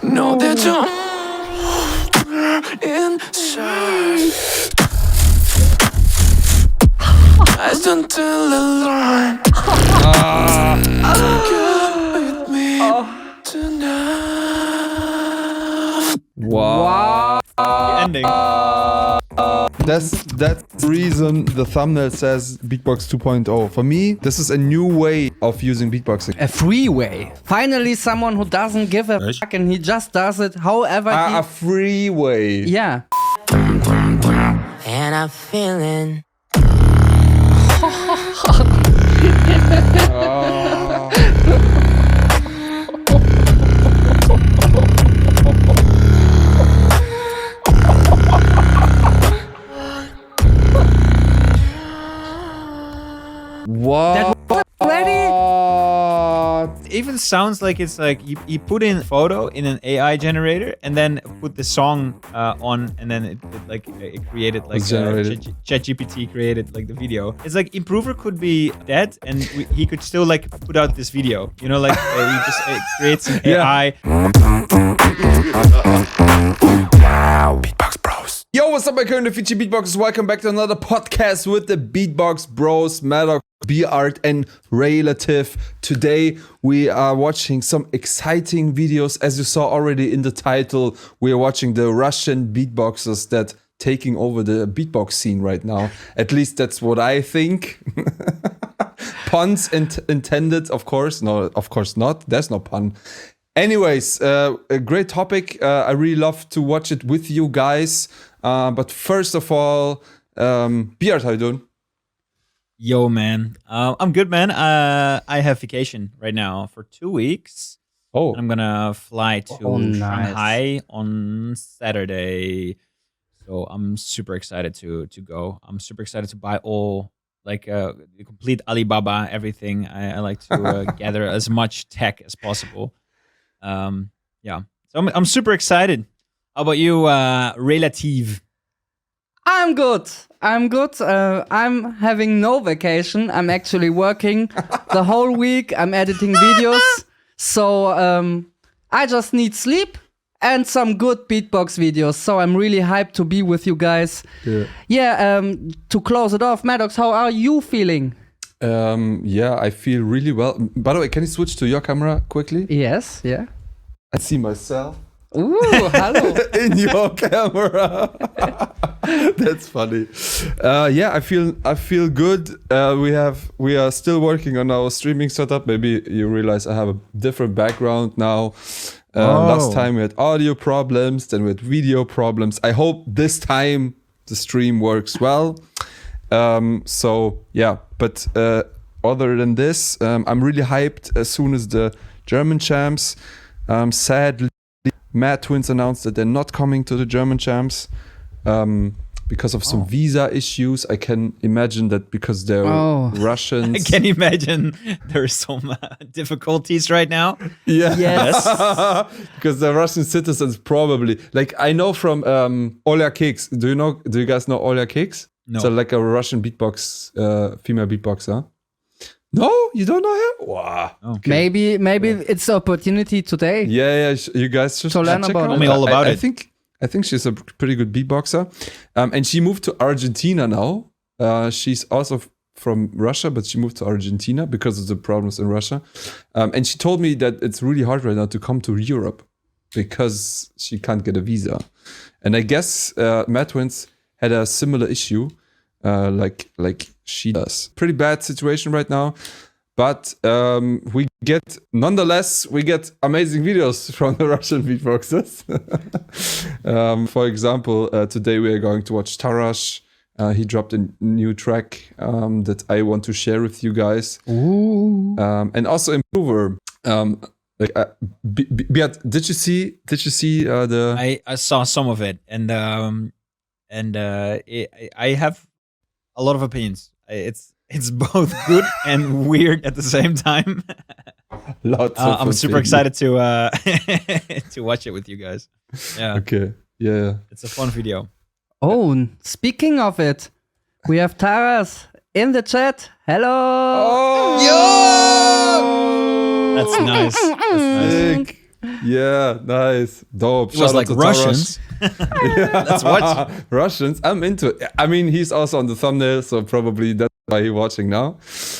Know that you're inside. I stand till the line. Come with me tonight. Wow. Ending. That's the reason the thumbnail says Beatbox 2.0. For me, this is a new way of using beatboxing. A freeway. Finally, someone who doesn't give a fuck and he just does it however A freeway. Yeah. And I'm feeling. What? It even sounds like it's like you put in photo in an AI generator and then put the song on, and then it created like ChatGPT created like the video. It's like Improver could be dead and he could still like put out this video. You know, like he just creates an AI. Beatbox Bros. Yo, what's up, my current Fiji Beatboxers? Welcome back to another podcast with the Beatbox Bros, Madox, B-Art, and Raylative. Today, we are watching some exciting videos. As you saw already in the title, we are watching the Russian beatboxers that taking over the beatbox scene right now. At least that's what I think. Puns intended, of course. No, of course not. There's no pun. Anyways, a great topic. I really love to watch it with you guys. But first of all, B-Art, how you doing? Yo, man. I'm good, man. I have vacation right now for 2 weeks. Oh. I'm gonna fly to Shanghai on Saturday. So I'm super excited to go. I'm super excited to buy all the complete Alibaba, everything. I like to gather as much tech as possible. Yeah. So I'm super excited. How about you, Raylative? I'm good. I'm having no vacation. I'm actually working the whole week. I'm editing videos. So I just need sleep and some good beatbox videos. So I'm really hyped to be with you guys. Yeah, to close it off, Madox, how are you feeling? Yeah, I feel really well. By the way, can you switch to your camera quickly? Yes, yeah. I see myself. Ooh, hello. In your camera. That's funny. Yeah, I feel good. We are still working on our streaming setup. Maybe you realize I have a different background now. Last time we had audio problems, then we had video problems. I hope this time the stream works well. So yeah, but other than this, I'm really hyped as soon as the German champs. Sadly, Mad Twins announced that they're not coming to the German champs because of some visa issues. I can imagine that because they're Russians. I can imagine there's some difficulties right now. Yeah. Yes. Because they're Russian citizens, probably. Like I know from Olya Kicks. Do you guys know Olya Kicks? No. So like a Russian beatbox, female beatboxer. No, you don't know her? Wow. Okay. Maybe it's the opportunity today. Yeah, you guys should learn check about her it. Tell me all about I it. I think she's a pretty good beatboxer. And she moved to Argentina now. She's also from Russia, but she moved to Argentina because of the problems in Russia. And she told me that it's really hard right now to come to Europe because she can't get a visa. And I guess Mad Twins had a similar issue. Like she does. Pretty bad situation right now, but we get amazing videos from the Russian beatboxers. For example, today we are going to watch Tarash. He dropped a new track that I want to share with you guys. Ooh. And also Improver. Beat, did you see the? I saw some of it, and I have a lot of opinions. It's both good and weird at the same time. I'm super excited to to watch it with you guys. Yeah. Okay. Yeah. It's a fun video. Oh, speaking of it, we have Taras in the chat. Hello. Oh, That's That's nice. Sick. Yeah, nice. Dope. It was Shout out like to Russians. Let's watch. Russians. I'm into it. I mean, he's also on the thumbnail, so probably that's why he's watching now.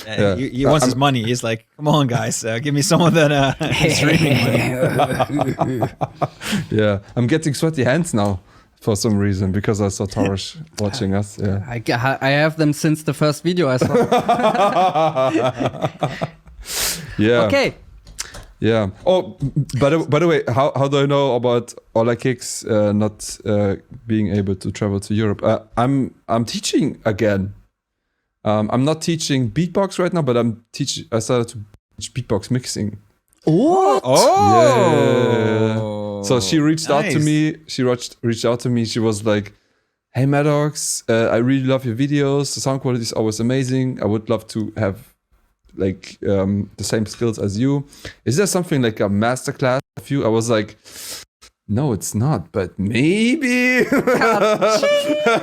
Yeah. He wants his money. He's like, come on, guys, give me some of that streaming money. Yeah, I'm getting sweaty hands now for some reason because I saw Taurus watching us. Yeah. I have them since the first video I saw. Yeah. Okay. Yeah. Oh, by the way, how do I know about Ola Kicks not being able to travel to Europe? I'm teaching again. I'm not teaching beatbox right now, but I started to teach beatbox mixing. What? Yeah. So she reached out to me. She reached out to me. She was like, "Hey Madox, I really love your videos. The sound quality is always amazing. I would love to have like the same skills as you. Is there something like a masterclass of you?" I was like, "No, it's not, but maybe."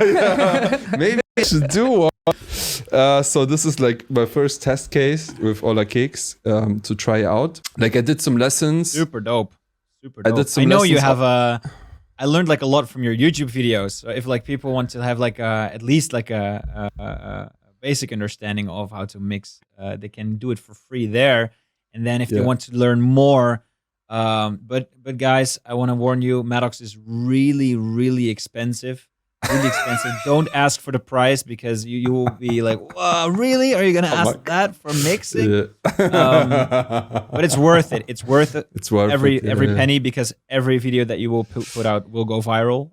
Yeah, maybe I should do one. So this is like my first test case with Ola Cakes to try out. Like I did some lessons. Super dope. Super dope. did some I know you lessons have I learned like a lot from your YouTube videos. So if like people want to have like at least like a basic understanding of how to mix, they can do it for free there. And then if they want to learn more, but guys, I want to warn you, Madox is really, really expensive. Really expensive. Don't ask for the price because you will be like, "Wow, really? Are you gonna ask that for mixing?" Yeah. But it's worth it. It's worth it. It's worth every it, yeah, every yeah. penny because every video that you will put out will go viral.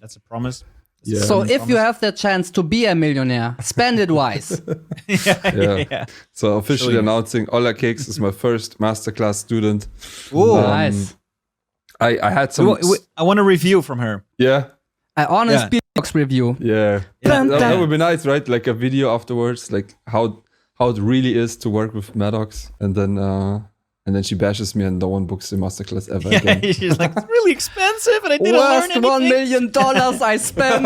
That's a promise. Yeah. So if you have the chance to be a millionaire, spend it wise. Yeah. So officially Sure. announcing Ola Cakes is my first masterclass student. Ooh. Nice. I had some. I want a review from her. Yeah. An honest Yeah. Beatbox review. Yeah. Dun, That dun. would be nice, right? Like a video afterwards, like how it really is to work with Madox, and then she bashes me and no one books the masterclass ever Yeah, again. she's like, it's really expensive and I didn't learn Worst anything. $1 million I spent.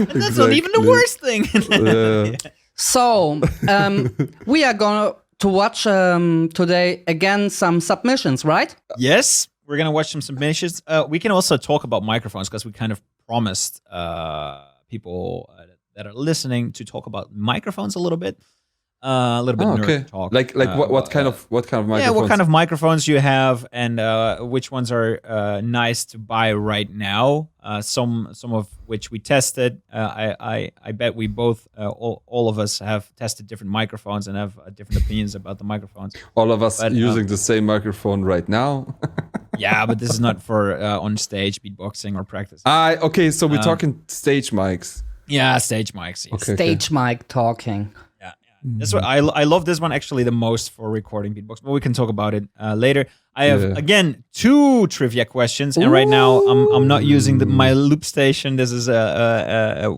And that's not even the worst thing. Yeah. So, we are going to watch today again some submissions, right? Yes, we're gonna watch some submissions. We can also talk about microphones because we kind of promised people that are listening to talk about microphones a little bit nerd Okay. talk. Like what kind of microphones? Yeah, what kind of microphones you have and which ones are nice to buy right now. Some of which we tested. I bet we both all of us have tested different microphones and have different opinions about the microphones. All of us But, using the same microphone right now. Yeah, but this is not for on stage beatboxing or practice. Okay, so we're talking stage mics. Yeah, stage mics. Yes. Okay. Stage mic talking. Yeah. That's what I love this one actually the most for recording beatbox, but we can talk about it later. I have again 2 trivia questions, and right now I'm not using my loop station. This is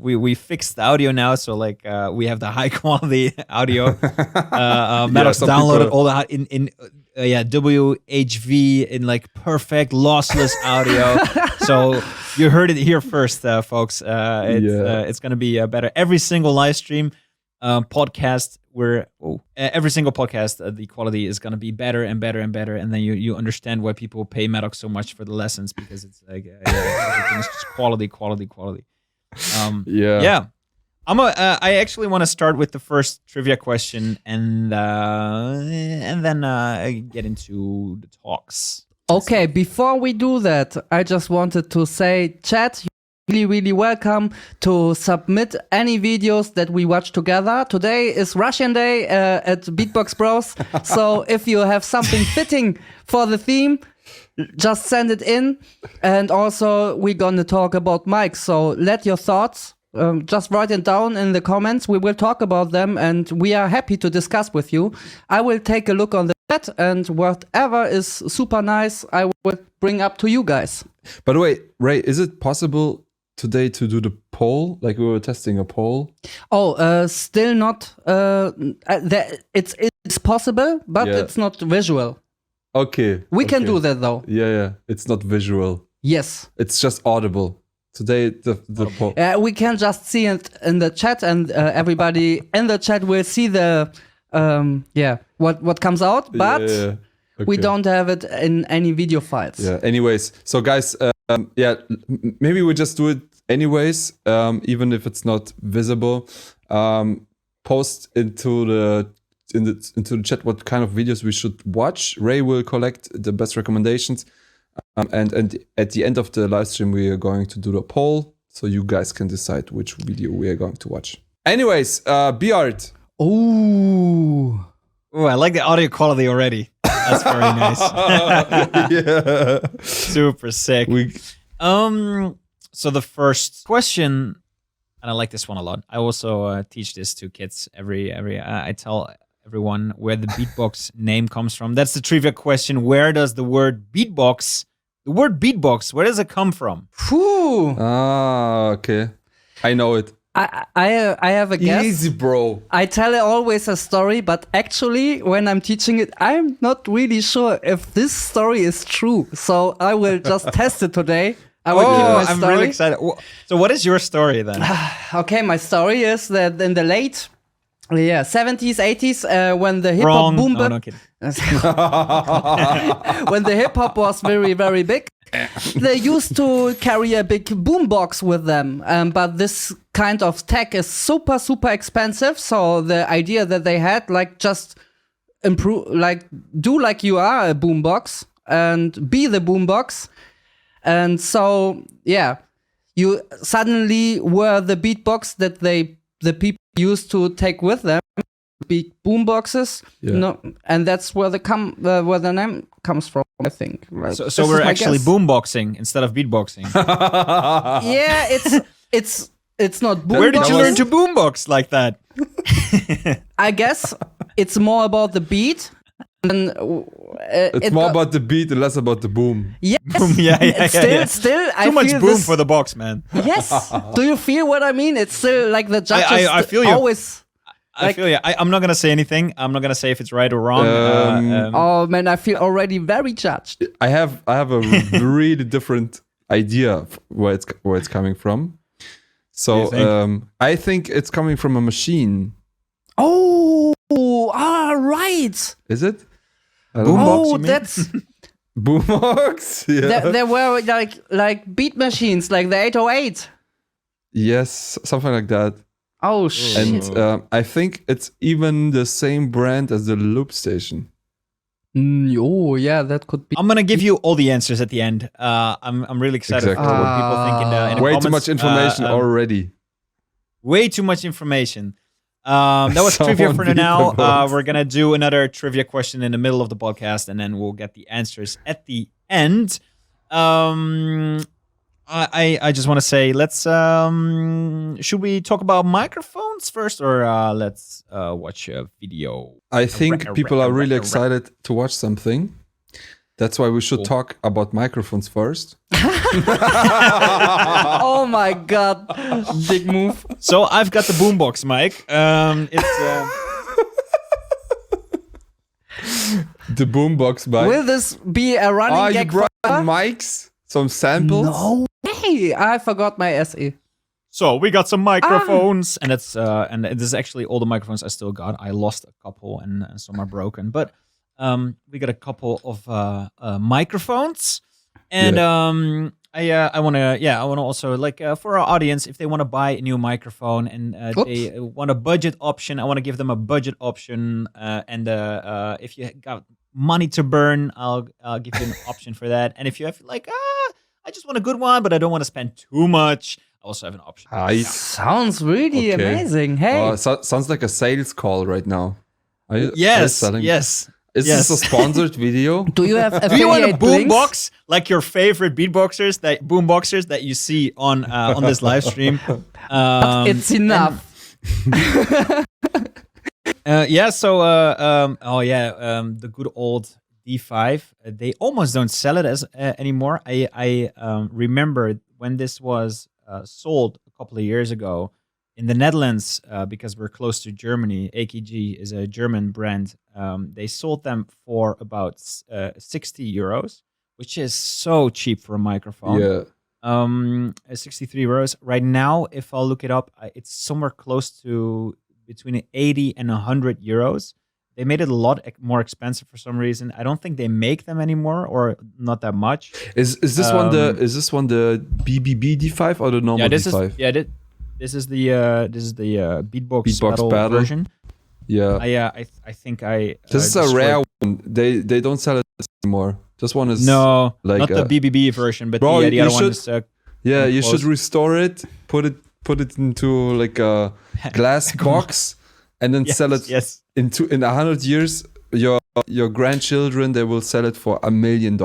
we fixed the audio now, so like we have the high quality audio. Madox downloaded all the in WHV in like perfect lossless audio. So you heard it here first, folks. It's gonna be better. Every single live stream. Podcast every single podcast the quality is going to be better and better and better, and then you understand why people pay Madox so much for the lessons, because it's like everything is just quality. I actually want to start with the first trivia question and then get into the talks. Okay, before we do that, I just wanted to say, chat, really, really welcome to submit any videos that we watch together. Today is Russian Day at Beatbox Bros. So if you have something fitting for the theme, just send it in. And also, we're going to talk about mics. So let your thoughts, just write it down in the comments. We will talk about them and we are happy to discuss with you. I will take a look on the chat, and whatever is super nice, I will bring up to you guys. By the way, Ray, is it possible today to do the poll? Like we were testing a poll. Still not. It's possible, but it's not visual. Okay. We can do that though. Yeah. It's not visual. Yes. It's just audible. today the poll. We can just see it in the chat, and everybody in the chat will see the what comes out, but we Okay. don't have it in any video files. Yeah. Anyways, so guys, maybe we just do it anyways, even if it's not visible. Post into the chat what kind of videos we should watch. Ray will collect the best recommendations, and at the end of the live stream we are going to do the poll, so you guys can decide which video we are going to watch. Anyways, Beard. Ooh. Ooh, I like the audio quality already. That's very nice. Yeah. Super sick. So the first question, and I like this one a lot. I also teach this to kids I tell everyone where the beatbox name comes from. That's the trivia question. Where does the word beatbox, where does it come from? Phew. Okay. I know it. I have a guess. Easy, bro. I tell always a story, but actually, when I'm teaching it, I'm not really sure if this story is true. So I will just test it today. I will keep my I'm story. really excited. So what is your story then? Okay, my story is that in the late 70s, 80s, when the hip hop Wrong. boom Oh, no kidding. when the hip hop was very, very big, they used to carry a big boombox with them. But this kind of tech is super, super expensive. So the idea that they had, like, just improve, like, do like you are a boombox and be the boombox. And so, yeah, you suddenly were the beatbox that the people used to take with them. Big boomboxes, and that's where the name comes from, I think. Right? So we're actually boomboxing instead of beatboxing. Yeah, it's not boomboxing. Where did you learn to boombox like that? I guess it's more about the beat. And, it's more about the beat and less about the boom. Yes. Yeah. Still, I Too much feel boom this, for the box, man. Yes. Do you feel what I mean? It's still like the judges I feel you. always. I feel you. I'm not gonna say anything. I'm not gonna say if it's right or wrong. Oh man, I feel already very judged. I have a really different idea of where it's coming from. So I think it's coming from a machine. Oh, right. Is it? Boombox, you mean? That's Boombox. Yeah. there were like beat machines, like the 808. Yes, something like that. Oh shit! And I think it's even the same brand as the loop station. Oh yeah, that could be. I'm gonna give you all the answers at the end. I'm really excited Exactly. for what people think in the Way comments. too much information already. Way too much information. That was trivia for Someone now. beat the boat. We're gonna do another trivia question in the middle of the podcast, and then we'll get the answers at the end. I just want to say, let's. Should we talk about microphones first, or let's watch a video? I think people are really excited to watch something. That's why we should talk about microphones first. Oh my god, big move. So I've got the boombox mic. It's The boombox mic. Will this be a running You gag? brought mics, some samples. No way! I forgot my SE. So we got some microphones, and it's and this is actually all the microphones I still got. I lost a couple, and some are broken, but we got a couple of microphones, and I want to also, like, for our audience, if they want to buy a new microphone and they want a budget option, I want to give them a budget option, and if you got money to burn, I'll give you an option for that. And if you have like I just want a good one, but I don't want to spend too much, I also have an option. Sounds really amazing. Hey, Sounds like a sales call right now. Are you selling? Yes. Is this a sponsored video? do you have Do you want a affiliate links? boombox like your favorite boomboxers that you see on this live stream? It's enough. The good old D5. They almost don't sell it as anymore. I remember when this was sold a couple of years ago in the Netherlands, because we're close to Germany. AKG is a German brand. They sold them for about €60, which is so cheap for a microphone. Yeah. €63. Right now, if I'll look it up, it's somewhere close to between 80 and €100. They made it a lot more expensive for some reason. I don't think they make them anymore, or not that much. Is this one the BBB D5 or the normal D5? This is the Beatbox battle version. Yeah. I think I. This is a rare one. They don't sell it anymore. This one is not like the BBB version, but bro, the other one is. You should restore it. Put it into like a glass box, and then sell it. Yes. In 100 years, your grandchildren, they will sell it for $1 million.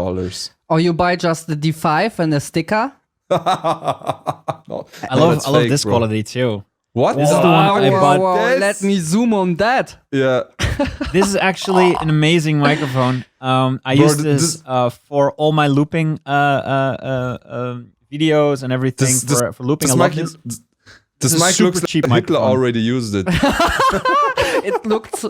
Or you buy just the D5 and a sticker. No, I love this quality too. What? This is the one I bought. Let me zoom on that. Yeah. This is actually an amazing microphone. I use this for all my looping videos and everything for looping. I love this. This mic looks like cheap Hitler already used it. It looks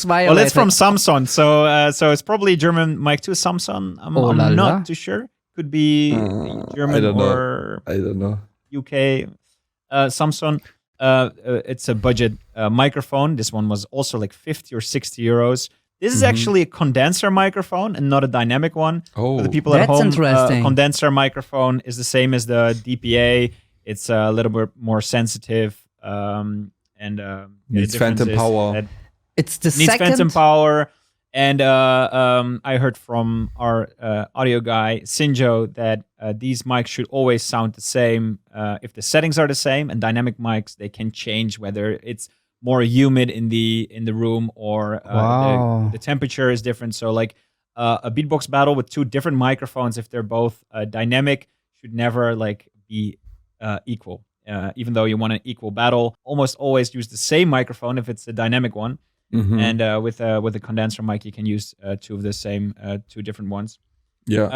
violated. Well, it's from Samsung, so it's probably German mic too. Samsung. I'm not too sure. Could be German or I don't know. UK. Samsung. It's a budget microphone. This one was also like 50 or 60 euros. This is actually a condenser microphone and not a dynamic one. Oh, for the people at home, interesting. A condenser microphone is the same as the DPA. It's a little bit more sensitive and needs phantom power. It's the needs second phantom power. And I heard from our audio guy, Sinjo, that these mics should always sound the same if the settings are the same. And dynamic mics, they can change whether it's more humid in the room or the temperature is different. So like a beatbox battle with two different microphones, if they're both dynamic, should never like be equal. Even though you want an equal battle, almost always use the same microphone if it's a dynamic one. And with a condenser mic, you can use two of the same, two different ones. Yeah.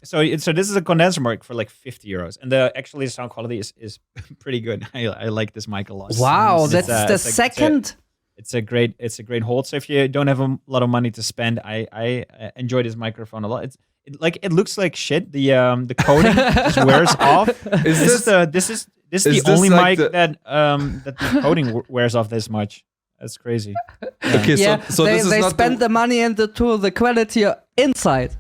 So this is a condenser mic for like 50 euros, and actually the sound quality is pretty good. I like this mic a lot. Wow, that's the second. It's a great hold. So if you don't have a lot of money to spend, I enjoy this microphone a lot. It looks like shit. The coating just wears off. This is the only mic that the coating wears off this much. That's crazy. Yeah. Okay, so they this is not spend the money into the quality inside.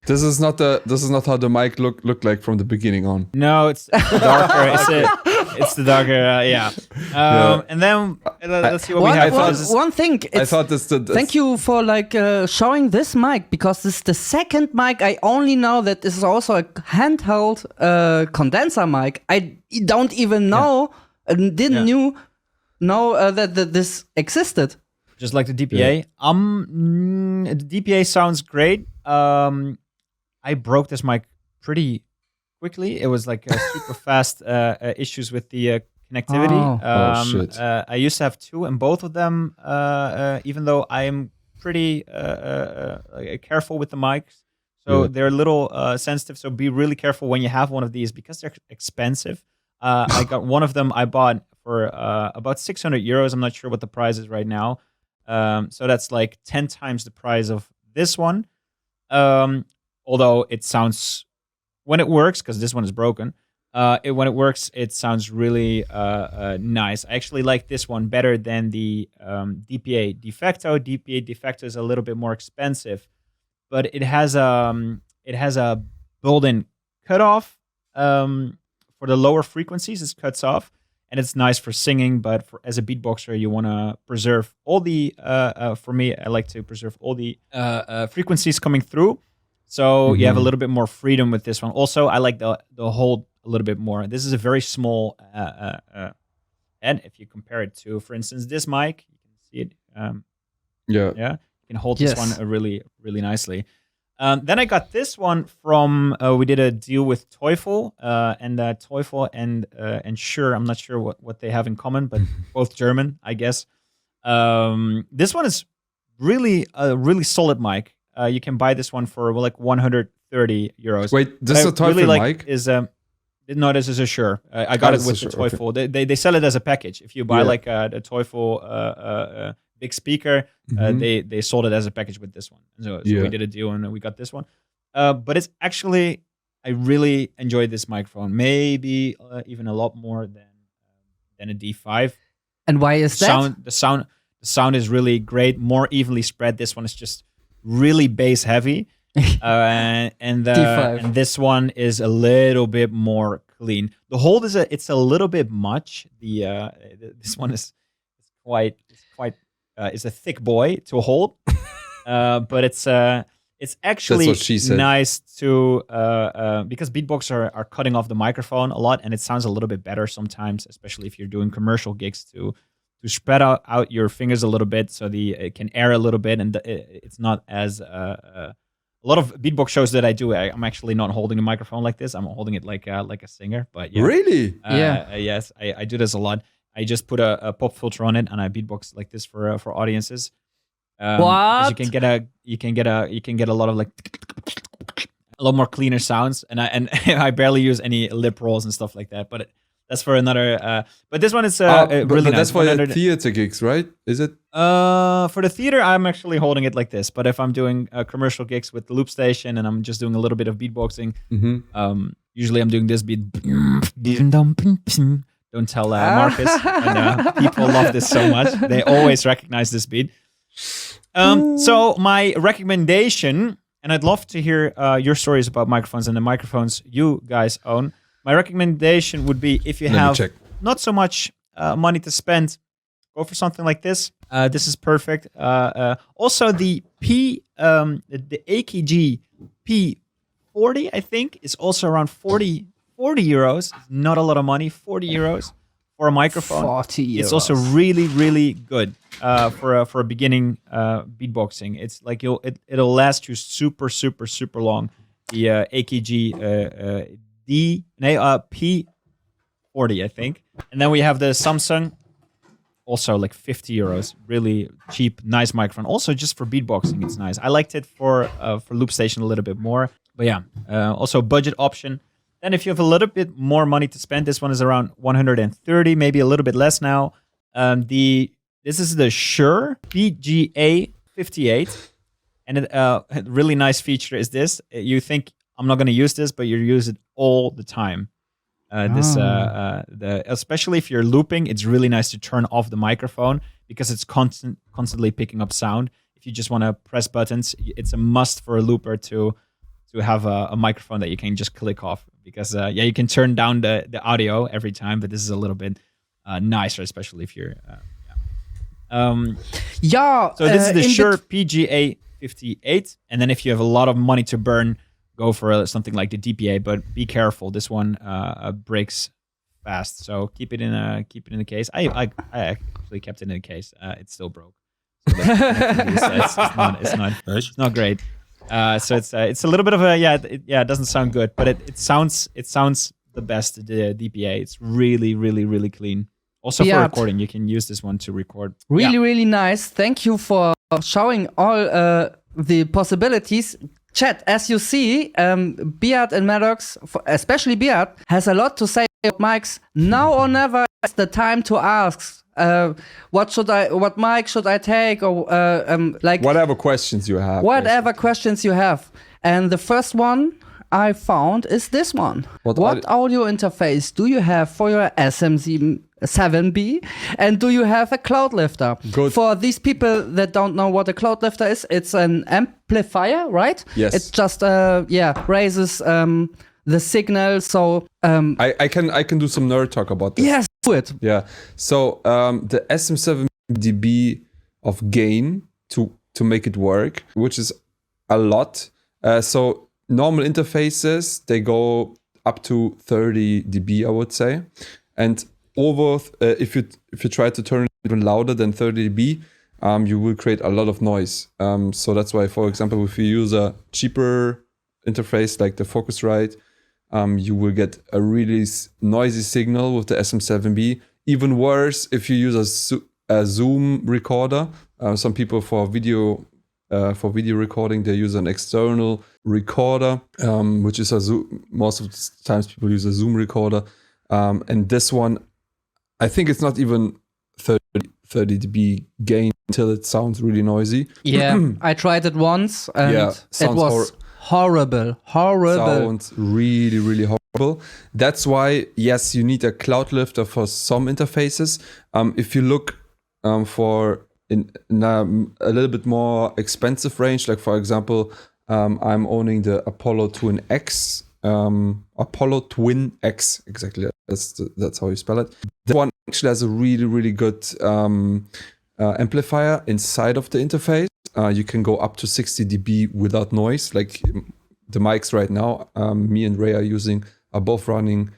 This is not how the mic looked like from the beginning on. No, it's darker. It's the darker. Yeah. And then let's see what we have. One thing. I thought this. Thank you for showing this mic, because this is the second mic I only know that this is also a handheld condenser mic. I don't even know know that this existed. Just like the DPA. The DPA sounds great. I broke this mic pretty quickly. It was like super fast issues with the connectivity. Shit. I used to have two, and both of them, even though I am pretty careful with the mics, so they're a little sensitive. So be really careful when you have one of these, because they're expensive. I got one of them I bought for about 600 euros. I'm not sure what the price is right now. So that's like 10 times the price of this one. Although it sounds, when it works, because this one is broken, when it works, it sounds really nice. I actually like this one better than the DPA de facto. DPA de facto is a little bit more expensive, but it has a built-in cutoff for the lower frequencies. It cuts off, and it's nice for singing. But as a beatboxer, you want to preserve all the. For me, I like to preserve all the frequencies coming through. So you have a little bit more freedom with this one. Also, I like the hold a little bit more. This is a very small and if you compare it to, for instance, this mic, you can see it. You can hold this one really, really nicely. Then I got this one from, we did a deal with Teufel, and Teufel and Shure, I'm not sure what they have in common, but both German, I guess. This one is really a really solid mic. You can buy this one for like 130 euros. Wait, this is a Teufel mic? No, this is a Shure. I got it with the Teufel. Okay. They sell it as a package. If you buy like a Teufel big speaker, they sold it as a package with this one. So we did a deal and we got this one. But it's actually I really enjoyed this microphone. Maybe even a lot more than a D5. And why is that? The sound is really great, more evenly spread. This one is just really bass heavy, and this one is a little bit more clean. The hold it's a little bit much. This one is quite is a thick boy to hold, but it's actually nice to because Beatbox are cutting off the microphone a lot, and it sounds a little bit better sometimes, especially if you're doing commercial gigs to spread out your fingers a little bit so it can air a little bit, and it's not as a lot of Beatbox shows that I do. I'm actually not holding the microphone like this. I'm holding it like a singer. But yeah, really, yes, I do this a lot. I just put a pop filter on it and I beatbox like this for audiences. What? You can get a lot of like a lot more cleaner sounds, and I barely use any lip rolls and stuff like that. But that's for another. But this one is really but nice. That's for your theater gigs, right? Is it? For the theater, I'm actually holding it like this. But if I'm doing commercial gigs with the loop station and I'm just doing a little bit of beatboxing, usually I'm doing this beat. Don't tell Marcus. And, people love this so much. They always recognize this beat. So my recommendation, and I'd love to hear your stories about microphones and the microphones you guys own. My recommendation would be, if you have not so much money to spend, go for something like this. This is perfect. Also, the AKG P40, I think, is also around 40 euros. Not a lot of money, 40 euros for a microphone. 40 euros. It's also really, really good for a beginning beatboxing. It's like it'll last you super, super, super long. The AKG P40, I think. And then we have the Samsung, also like 50 euros. Really cheap, nice microphone. Also just for beatboxing, it's nice. I liked it for loop station a little bit more. But yeah, also budget option. Then if you have a little bit more money to spend, this one is around 130, maybe a little bit less now. This is the Shure PGA 58. And a really nice feature is this. You think, I'm not going to use this, but you use it all the time. Especially if you're looping, it's really nice to turn off the microphone because it's constantly picking up sound. If you just want to press buttons, it's a must for a looper to have a microphone that you can just click off, because you can turn down the audio every time, but this is a little bit nicer, especially if you're so this is the Shure PGA 58, and then if you have a lot of money to burn, go for something like the DPA, but be careful. This one breaks fast, so keep it in the case. I actually kept it in the case. It still broke. So it's not great. So it's a little bit of a it doesn't sound good, but it sounds the best. The DPA, it's really, really, really clean. Also for recording, you can use this one to record. Really, really nice. Thank you for showing all the possibilities. Chat, as you see, Beat and Madox, especially Beat, has a lot to say about mics. Now or never is the time to ask. What mic should I take, or like whatever questions you have. Whatever questions you have. And the first one I found is this one. What audio interface do you have for your SM7B, and do you have a cloud lifter? Good. For these people that don't know what a cloud lifter is, it's an amplifier, right? Yes. It just raises the signal. So I can do some nerd talk about this. Yes, do it. Yeah. So the SM7 dB of gain to make it work, which is a lot. So normal interfaces, they go up to 30 dB, I would say, and over if you try to turn it even louder than 30 dB, you will create a lot of noise. So that's why, for example, if you use a cheaper interface like the Focusrite, you will get a really noisy signal with the SM7B. Even worse if you use a Zoom recorder. Some people for video recording, they use an external recorder, which is most of the times people use a Zoom recorder. And this one, I think it's not even 30 dB gain until it sounds really noisy. Yeah, I tried it once and it was horrible. Sounds really, really horrible. That's why, yes, you need a cloud lifter for some interfaces. If you look for in a little bit more expensive range, like for example, I'm owning the Apollo Twin X. Apollo Twin X, exactly. That's how you spell it. That one actually has a really, really good amplifier inside of the interface. You can go up to 60 dB without noise. Like the mics right now, me and Ray are both running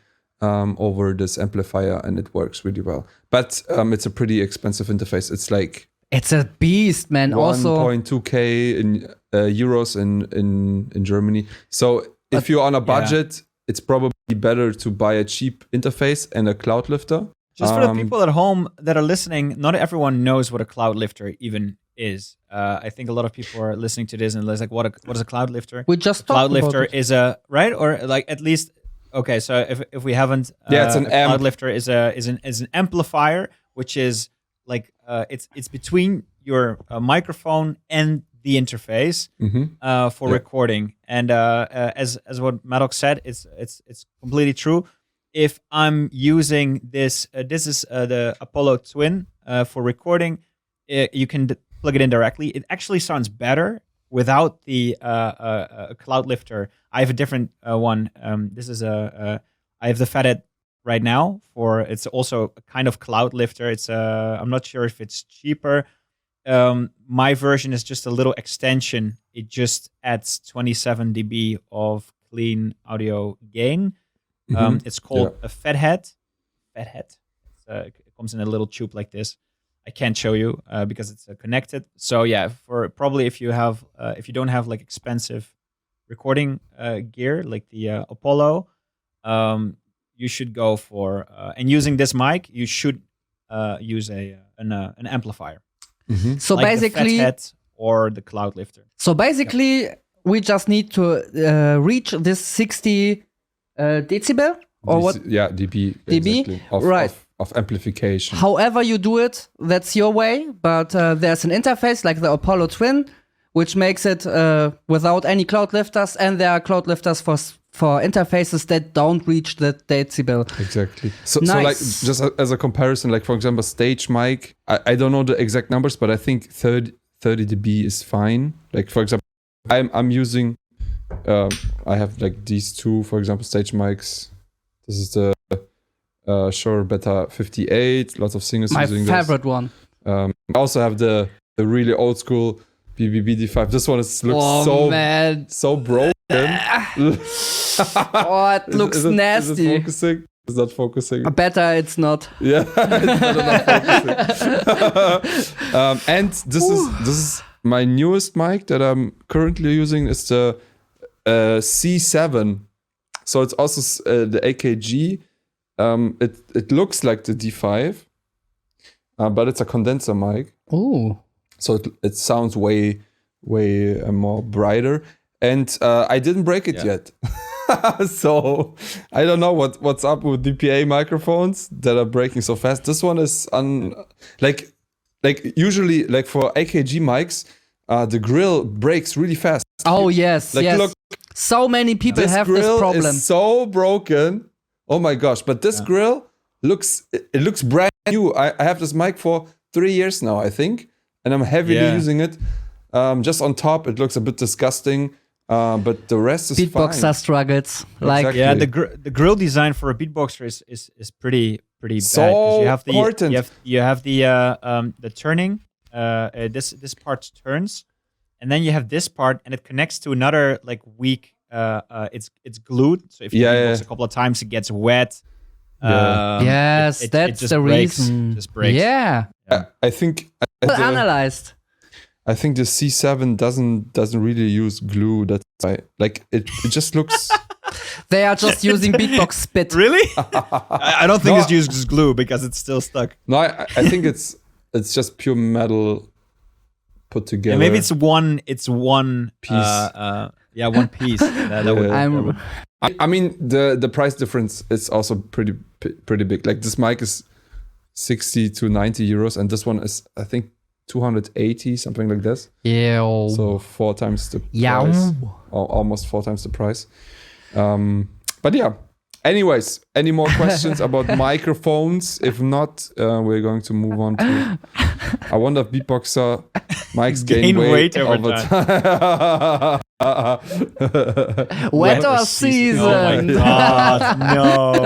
over this amplifier, and it works really well. But it's a pretty expensive interface. It's like it's a beast, man. Also 1.2k in euros in Germany. So if you're on a budget, it's probably better to buy a cheap interface and a cloud lifter. Just for the people at home that are listening, not everyone knows what a cloud lifter even is. I think a lot of people are listening to this and they're like, what is a cloud lifter? We just cloud lifter is a right or like at least okay. So if we haven't, it's an amp. Cloud lifter is an amplifier, which is like it's between your microphone and the interface for recording. And as what Madox said, it's completely true. If I'm using this is the Apollo Twin for recording, you can plug it in directly. It actually sounds better without the cloud lifter. I have a different one. This is I have the Fathead right now. It's also a kind of cloud lifter. It's I'm not sure if it's cheaper. My version is just a little extension. It just adds 27 dB of clean audio gain. It's called a Fathead. It comes in a little tube like this. I can't show you because it's connected. So yeah, for probably if you don't have like expensive recording gear like the Apollo, you should go for and using this mic, you should use an amplifier. So like basically, the Fathead or the cloud lifter. So basically, we just need to reach this 60 decibel or what? Yeah, dB. dB, exactly, right? Of amplification. However you do it, that's your way. But there's an interface like the Apollo Twin, which makes it without any cloud lifters, and there are cloud lifters for interfaces that don't reach the decibel. Exactly. So Nice. like just as a comparison, like for example, stage mic. I don't know the exact numbers, but I think 30 dB is fine. Like for example, I'm using. I have like these two, for example, stage mics. This is the Shure Beta 58. Lots of singers My using favorite one. I also have the really old school BB-BD5. This one looks so broken. Oh, it looks nasty. Is it focusing? It's not focusing. Better it's not. Yeah, it's not enough focusing. And this is my newest mic that I'm currently using. Is the C7. So it's also the AKG. It looks like the D5, but it's a condenser mic. Ooh. So it sounds way more brighter. And I didn't break it yet. So I don't know what's up with DPA microphones that are breaking so fast. This one is like usually like for AKG mics, the grill breaks really fast. Oh yes, like, yes. Look, so many people this have grill this problem. Is so broken. Oh my gosh! But this grill looks brand new. I have this mic for 3 years now, I think, and I'm heavily using it. Just on top, it looks a bit disgusting, but the rest is Beatboxer fine. struggles. Like Exactly. Yeah, the grill design for a beatboxer is pretty bad. So 'cause important. You have the turning. This part turns, and then you have this part, and it connects to another like weak. It's glued. So if you beatbox a couple of times, it gets wet. yes, it that's just the breaks. reason. Just breaks. Yeah. I think Analyzed. I think the C7 doesn't really use glue. That's why, like it just looks. They are just using Beatbox spit. Really? I don't think it's used glue because it's still stuck. No, I think it's just pure metal put together. Yeah, maybe it's one piece. One piece. That would. I mean the price difference is also pretty big. Like this mic is 60 to 90 euros, and this one is I think 280, something like this. Yeah. So 4 times the Yeah. price, or almost 4 times the price. But yeah. Anyways, any more questions about microphones? If not, we're going to move on to. I wonder if Beatboxer mics gain weight over time. Weather season. Oh my god, no.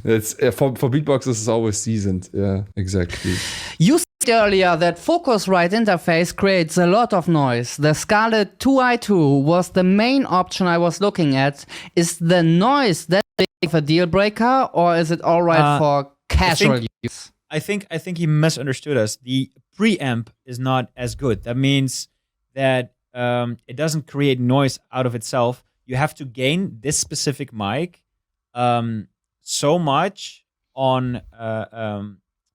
It's for Beatboxers, it's always seasoned. Yeah, exactly. You said earlier that Focusrite interface creates a lot of noise. The Scarlett 2i2 was the main option I was looking at. Is the noise that big of a deal breaker, or is it all right for casual use? I think he misunderstood us. The preamp is not as good. That means that it doesn't create noise out of itself. You have to gain this specific mic so much on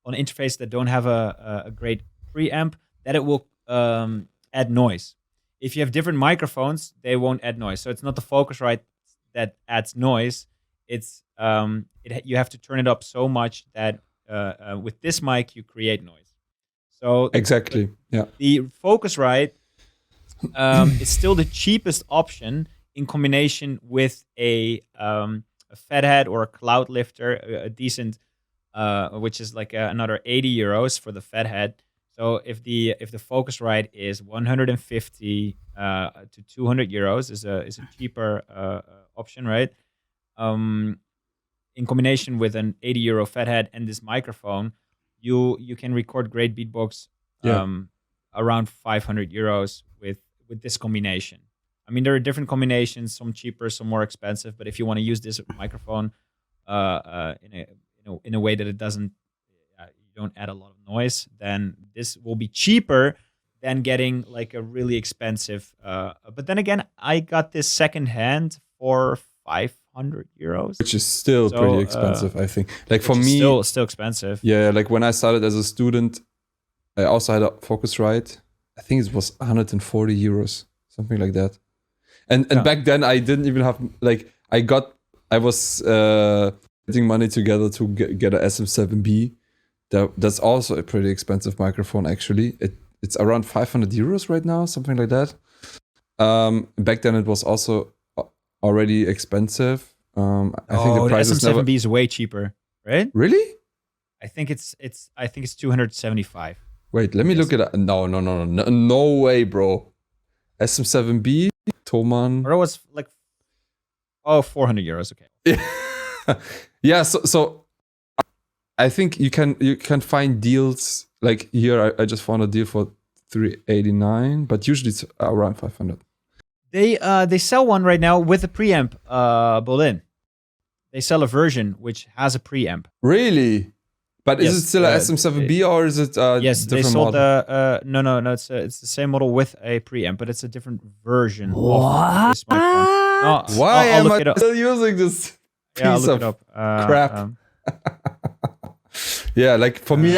interface that don't have a great preamp that it will add noise. If you have different microphones, they won't add noise. So it's not the Focusrite that adds noise. It's you have to turn it up so much that with this mic you create noise. So exactly, yeah. The Focusrite is still the cheapest option in combination with a fathead or a cloud lifter, a decent, which is like another 80 euros for the fathead. So if the Focusrite is 150 to 200 euros is a cheaper option, right? In combination with an 80 euro fathead and this microphone, you can record great beatbox around 500 euros with this combination. I mean, there are different combinations, some cheaper, some more expensive. But if you want to use this microphone in a way that it doesn't, you don't add a lot of noise, then this will be cheaper than getting like a really expensive. But then again, I got this secondhand for 500 euros, which is still pretty expensive, I think. Like for me, still expensive. Yeah, like when I started as a student, I also had a Focusrite. I think it was 140 euros, something like that. And back then I didn't even have like I was getting money together to get a SM7B. That's also a pretty expensive microphone actually. It's around 500 euros right now, something like that. Back then it was also already expensive. I think the price the SM7B is way cheaper, right? Really? I think it's 275. Wait, let me look at it. No way, bro. SM7B, Thomann. Or it was like 400 euros. Okay. Yeah. So I think you can find deals like here. I just found a deal for 389, but usually it's around 500. They sell one right now with a preamp built in. They sell a version which has a preamp. Really? But is it still a SM7B or is it yes, different they sold model? No. It's the same model with a preamp, but it's a different version of this microphone. No, Why am I up. still using this piece look of it up. crap? Yeah, like for me,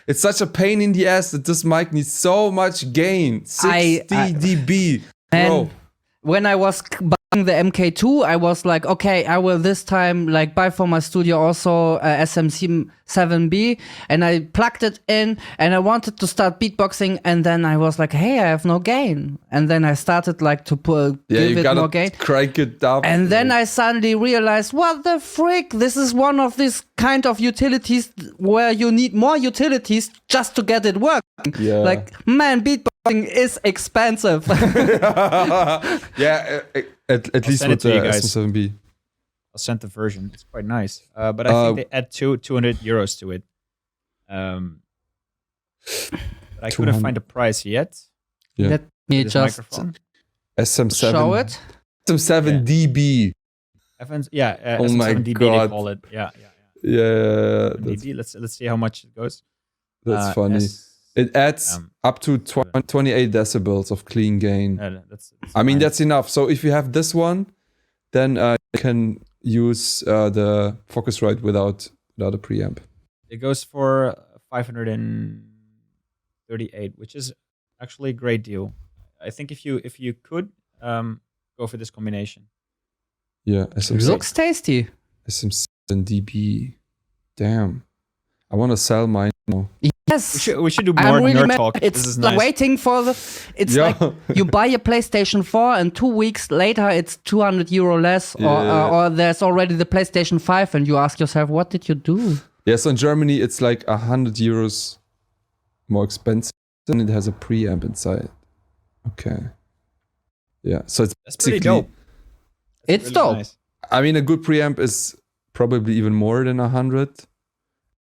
it's such a pain in the ass that this mic needs so much gain. 60 dB, bro. When I was buying the MK2, I was like, okay, I will this time like buy for my studio also a SM7B, and I plugged it in, and I wanted to start beatboxing, and then I was like, hey, I have no gain, and then I started like to give it more gain, crank it up, and then I suddenly realized, what the frick? This is one of these kind of utilities where you need more utilities just to get it working. Yeah. Like, man, beatboxing is expensive. Yeah, at least with the SM7B. I'll send the version. It's quite nice. But I think they add 200 euros to it. But I couldn't find a price yet. Yeah. Let me just SM7. show it. SM7DB. Oh my SM7DB God. they call it. Yeah. Yeah. DB. Let's see how much it goes. That's funny. It adds up to 28 decibels of clean gain. I mean, that's enough. So if you have this one, then you can use the Focusrite without a preamp. It goes for 538, which is actually a great deal. I think if you could go for this combination. Yeah, looks tasty. SM7DB. Damn, I want to sell mine now. Yes, We should do more I'm really nerd mad. talk. It's This is like nice. waiting for the. It's Yeah. like you buy a PlayStation 4 and 2 weeks later it's 200 euro less, or there's already the PlayStation 5, and you ask yourself, what did you do? Yeah, so in Germany it's like 100 euros more expensive, and it has a preamp inside. Okay. Yeah, so it's That's pretty basically- dope. It's dope. Nice. I mean, a good preamp is probably even more than 100.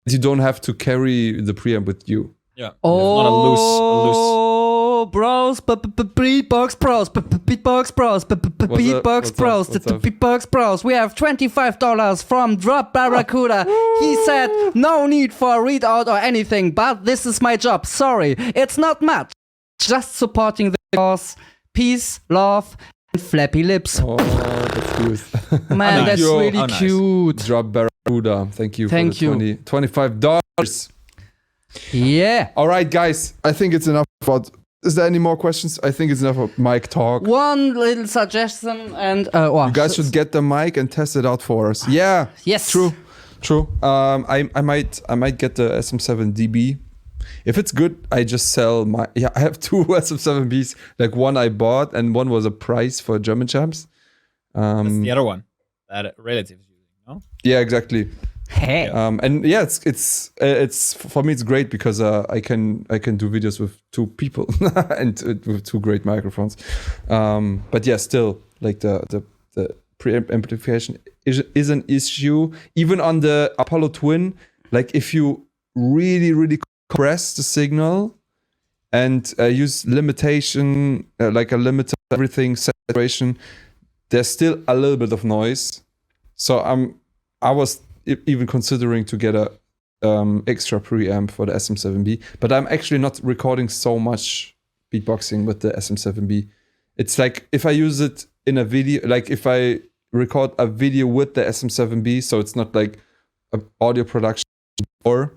You don't have to carry the preamp with you. Yeah. Oh, Not a loose. bros, Beatbox Pros, Beatbox Pros, Beatbox Pros, What's up? Beatbox Pros. We have $25 from Drop Barracuda. He said, no need for a readout or anything, but this is my job. Sorry, it's not much. Just supporting the cause. Peace, love, and flappy lips. Oh, that's good. Man, nice. that's Yo. really Oh, nice. cute. Drop Barracuda. Thank you Thank for the you. $25. Yeah. All right, guys. I think it's enough about... Is there any more questions? I think it's enough of mic talk. One little suggestion, and You guys should get the mic and test it out for us. Yeah. Yes. True. I might get the SM7DB. If it's good, I just sell my... Yeah, I have two SM7Bs. Like one I bought and one was a prize for German champs. That's the other one that Raylative is using, no? Yeah, exactly. Hey. And yeah, it's for me it's great because I can do videos with two people and with two great microphones. But yeah, still like the preamp amplification is an issue. Even on the Apollo Twin, like if you really compress the signal and use limitation, like a limiter, everything, saturation, there's still a little bit of noise. So I was even considering to get a extra preamp for the SM7B, but I'm actually not recording so much beatboxing with the SM7B. It's like if I use it in a video, like if I record a video with the SM7B, so it's not like an audio production, or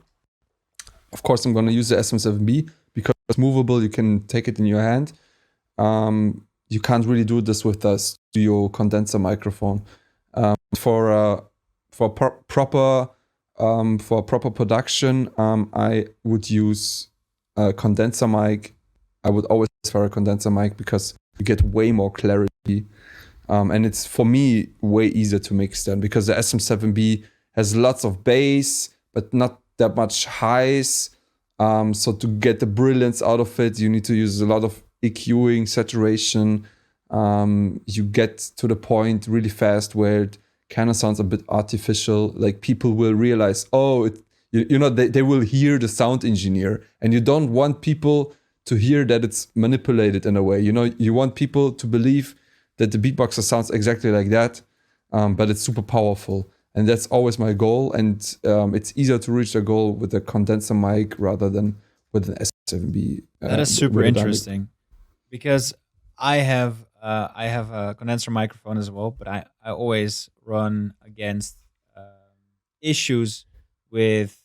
of course I'm gonna use the SM7B because it's movable, you can take it in your hand. You can't really do this with a studio condenser microphone. For proper production, I would use a condenser mic. I would always prefer a condenser mic because you get way more clarity, and it's for me way easier to mix then because the SM7B has lots of bass but not that much highs. So to get the brilliance out of it, you need to use a lot of EQing, saturation. You get to the point really fast where it kind of sounds a bit artificial. Like people will realize, they will hear the sound engineer, and you don't want people to hear that it's manipulated in a way. You want people to believe that the beatboxer sounds exactly like that, but it's super powerful. And that's always my goal. And it's easier to reach the goal with a condenser mic rather than with an S7B. That is super interesting because I have a condenser microphone as well, but I always run against issues with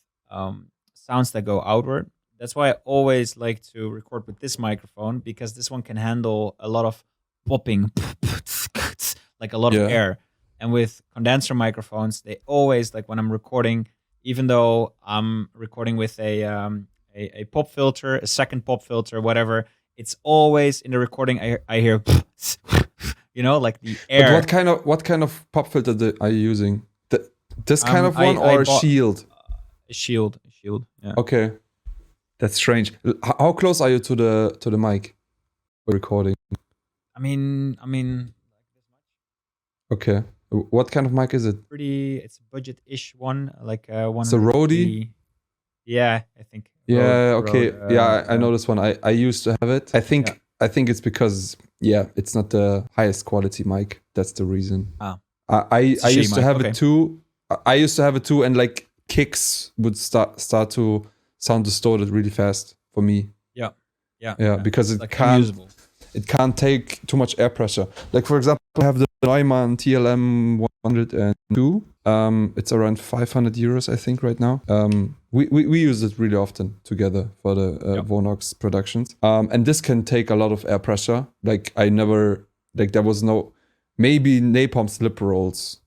sounds that go outward. That's why I always like to record with this microphone because this one can handle a lot of popping, like a lot of air. And with condenser microphones, they always, like when I'm recording, even though I'm recording with a pop filter, a second pop filter, whatever, it's always in the recording I hear, like the air. But what kind of pop filter are you using? This kind of one or a Shield? A Shield. Yeah. Okay, that's strange. How close are you to the mic for recording? I mean, Okay. What kind of mic is it? it's a budget-ish one, like one. It's a Rode? Yeah, I think. Yeah. Okay. Rode, I know this one. I used to have it. I think it's because it's not the highest quality mic. That's the reason. I used to have it too. I used to have it too, and like kicks would start to sound distorted really fast for me. Yeah. Because it like can't. unusable. It can't take too much air pressure. Like for example, I have the Neumann TLM 102. It's around 500 euros, I think, right now. We use it really often together for the Vonox productions. And this can take a lot of air pressure. Like there was no, maybe napalm slip rolls,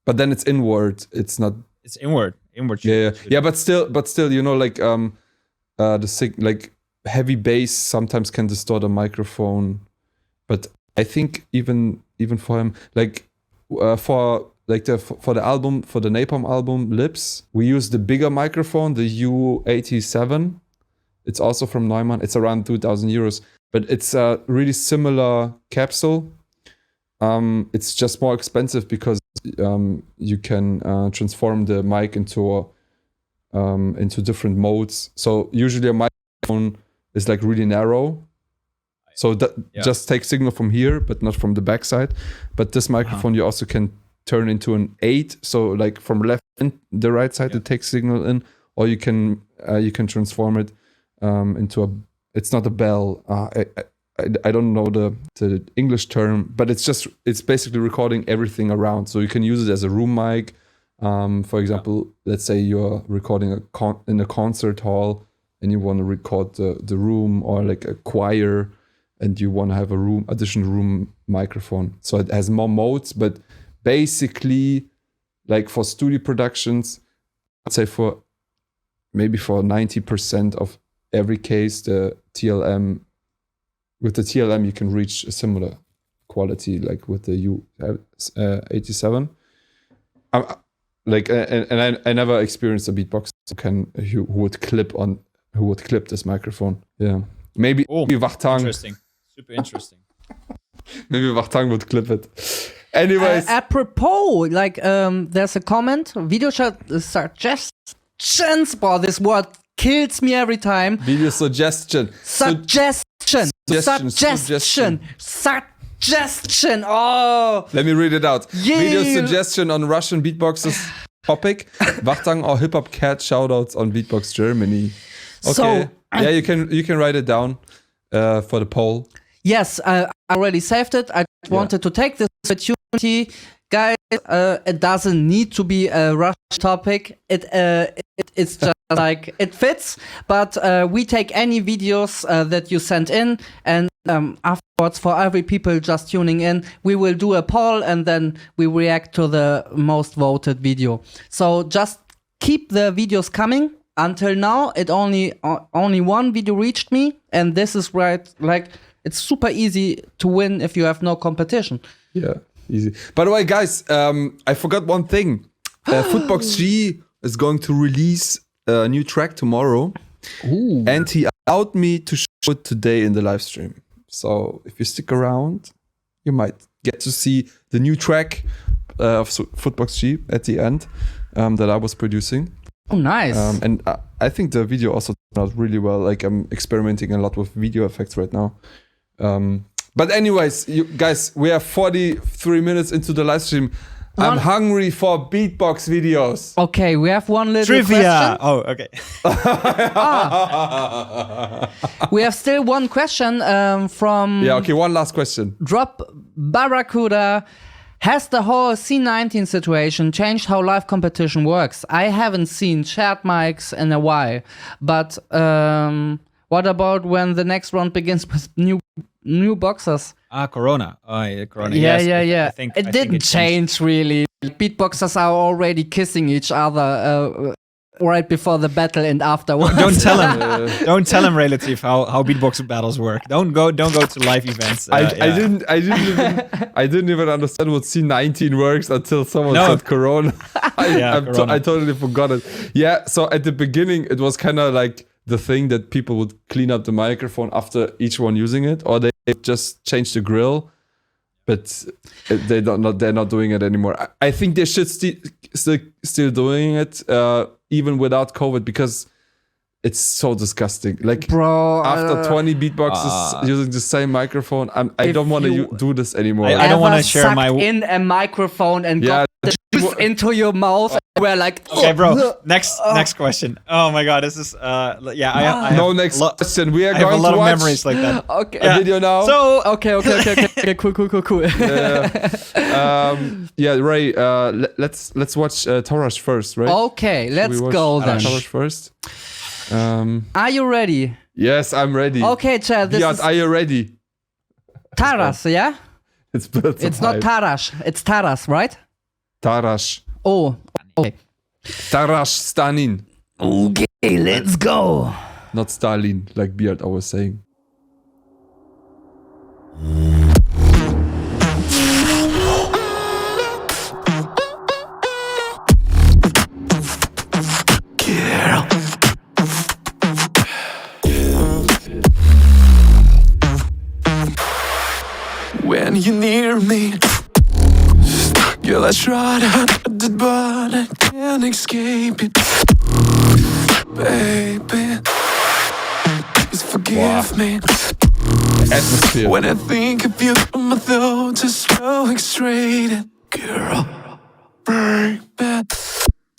but then it's inward. It's not. It's inward. Yeah. But still, like like heavy bass sometimes can distort a microphone, but I think even for him, like for the album, for the Napalm album Lips, we use the bigger microphone, the U87. It's also from Neumann. It's around 2,000 euros, but it's a really similar capsule. It's just more expensive because you can transform the mic into different modes. So usually a microphone is like really narrow, so that just takes signal from here, but not from the backside. But this microphone you also can turn into an 8, so like from left and the right side it takes signal in, or you can transform it into a. It's not a bell. I don't know the English term, but it's basically recording everything around. So you can use it as a room mic. For example, let's say you're recording in a concert hall and you want to record the room, or like a choir, and you want to have additional room microphone. So it has more modes, but basically, like for studio productions, I'd say for 90% of every case, with the TLM you can reach a similar quality like with the U87. I never experienced a beatbox who would clip this microphone. Yeah, maybe Wachtang. Interesting, super interesting. Maybe Wachtang would clip it. Anyways, apropos, like there's a comment. Video suggestions. Boy, this word kills me every time. Video suggestion. Suggestion. Oh. Let me read it out. Yeah. Video suggestion on Russian beatboxers topic. Wachtang or Hip Hop Cat shoutouts on Beatbox Germany. Okay. So, you can write it down for the poll. Yes, I already saved it. I wanted to take this opportunity. Guys, it doesn't need to be a Russian topic. It's just like it fits, but we take any videos that you send in, and afterwards, for every people just tuning in, we will do a poll and then we react to the most voted video. So just keep the videos coming. Until now, it only one video reached me, and this is right. Like, it's super easy to win if you have no competition. Yeah. Easy. By the way, guys, I forgot one thing. Footbox G is going to release a new track tomorrow. Ooh. And he allowed me to show it today in the live stream. So if you stick around, you might get to see the new track of Footbox G at the end that I was producing. Oh, nice. And I think the video also turned out really well. Like, I'm experimenting a lot with video effects right now. But anyways, you guys, we are 43 minutes into the live stream. I'm hungry for beatbox videos. Okay, we have one little trivia. question. Oh, okay. We have still one question from... Yeah, okay, one last question. Drop Barracuda. Has the whole C19 situation changed how live competition works? I haven't seen shared mics in a while, but what about when the next round begins with new boxers? Corona. Yeah, Corona. Yeah, yes, yeah. I think it didn't change really. Beatboxers are already kissing each other right before the battle and afterwards. Don't tell him. Don't tell him, Raylative, how beatbox battles work. Don't go to live events. I didn't even understand what C19 works until someone said Corona. Corona. I totally forgot it. Yeah, so at the beginning it was kind of like the thing that people would clean up the microphone after each one using it, or they just change the grill, but they're not doing it anymore. I think they should still doing it even without COVID, because it's so disgusting. Like, bro, after 20 beatboxes using the same microphone, I don't want to do this anymore. I don't want to share my in a microphone and got the juice into your mouth. We're like, okay, bro. Next question. Oh my god, this is I have next question. We are I have going a lot to of watch memories like that. okay, a video now. So okay, cool. Ray. Let's watch Tarash first, right? Okay, let's go then. Tarash first. Are you ready? Yes, I'm ready. Okay, Chad. This is are you ready? Taras, yeah? It's not Tarash. It's Taras, right? Tarash. Oh, okay. Tarash Stanin. Okay, let's go. not Stalin, like Beard I was saying. When you're near me, girl, I try to hide it, but I can't escape it. Baby, please forgive me. Atmosphere. When I think of you, my thoughts are so extreme. Girl, baby,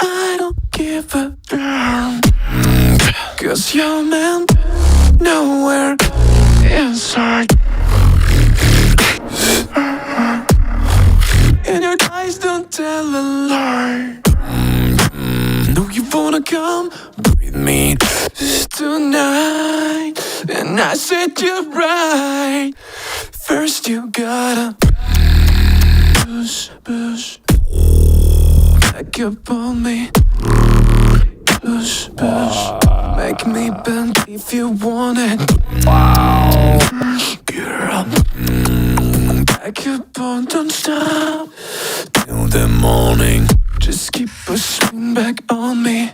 I don't give a damn. 'Cause you're meant nowhere inside. And your eyes don't tell a lie. No, you wanna come with me tonight. And I said you're right. First you gotta push back up on me. Push, make me bend if you want it. Wow, girl, back up on, don't stop till the morning. Just keep pushing back on me.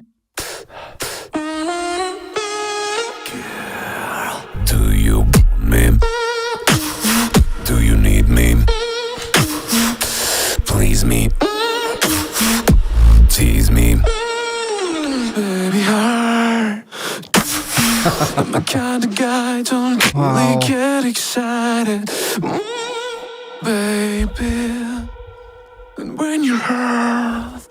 Girl, do you want me? Do you need me? Please me, tease me. Baby heart, I'm the kind of guy don't really get excited. Baby, and when you hurt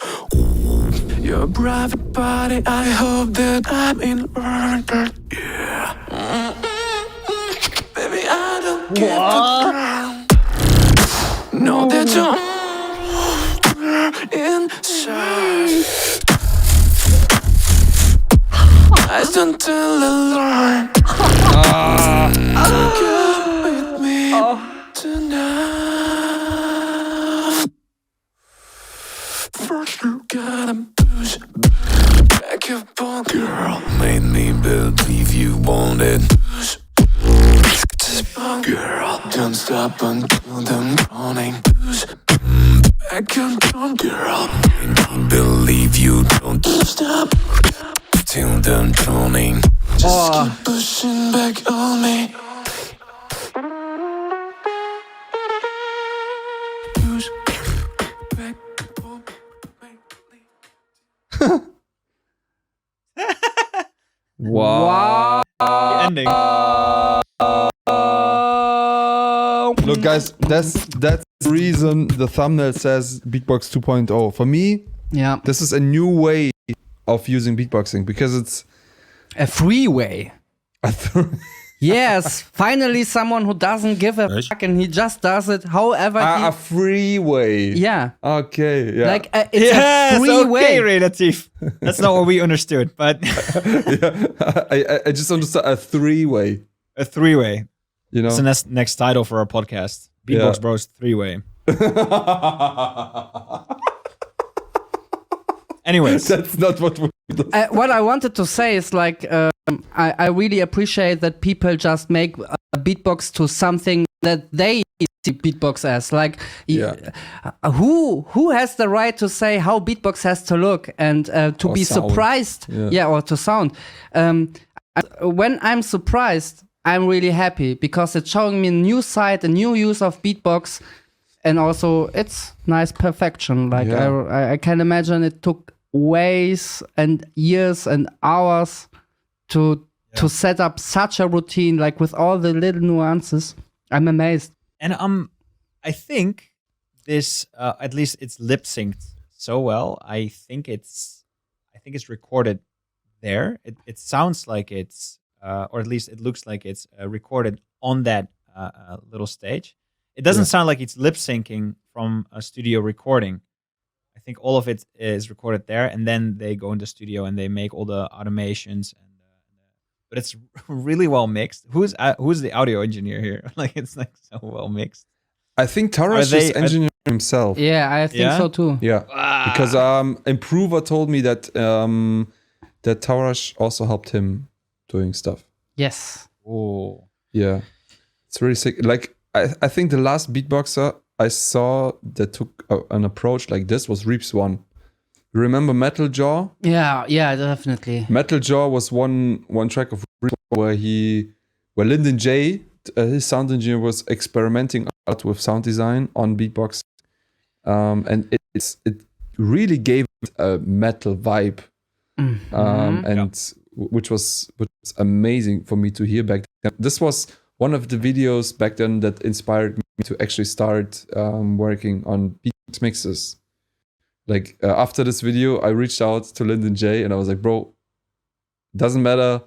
your private body, I hope that I'm inverted. Yeah, baby, I don't give a damn. Know that you're inside. I don't tell a lie. Come with me tonight. First you gotta push back up on. Girl, made me believe you wanted. Push girl, don't stop until the morning. Push back up on. Girl, made me believe you don't stop till the morning. Just keep pushing back on me. Push back on me. Wow. Ending. Look, guys, that's the reason the thumbnail says Beatbox 2.0. For me, Yeah. this is a new way of using beatboxing because it's A freeway. Yes, finally someone who doesn't give a fuck and he just does it however a freeway. yeah. Okay. Yeah. Like it's a Yes, freeway. okay, Raylative. That's not what we understood, but I just understood a three-way. a three-way. You know. That's the next title for our podcast. Beatbox Yeah. Bros three-way. Anyways, That's not what we. What I wanted to say is like I really appreciate that people just make a beatbox to something that they see beatbox as. Like, who has the right to say how beatbox has to look and to Or be sound. surprised? Yeah. Or to sound. When I'm surprised, I'm really happy because it's showing me a new side, a new use of beatbox, and also it's nice perfection. Like I can imagine it took ways and years and hours to set up such a routine, like with all the little nuances. I'm amazed. and I think this at least it's lip synced so well. I think it's recorded there. It sounds like it's or at least it looks like it's recorded on that little stage. It doesn't sound like it's lip syncing from a studio recording. I think all of it is recorded there, and then they go into studio and they make all the automations. But it's really well mixed. Who's the audio engineer here? Like it's like so well mixed. I think Tarash is engineering himself. Yeah, I think so too. Yeah, because Improver told me that that Tarash also helped him doing stuff. Yes. Oh. Yeah, it's really sick. Like I think the last beatboxer I saw that took an approach like this was Reaps One. You remember Metal Jaw? Yeah, definitely. Metal Jaw was one track of Reaps where Lyndon J, his sound engineer, was experimenting a lot with sound design on beatbox, and it really gave it a metal vibe, and which was amazing for me to hear back then. This was one of the videos back then that inspired me to actually start working on beatbox mixes. Like after this video, I reached out to Lyndon J and I was like, bro, doesn't matter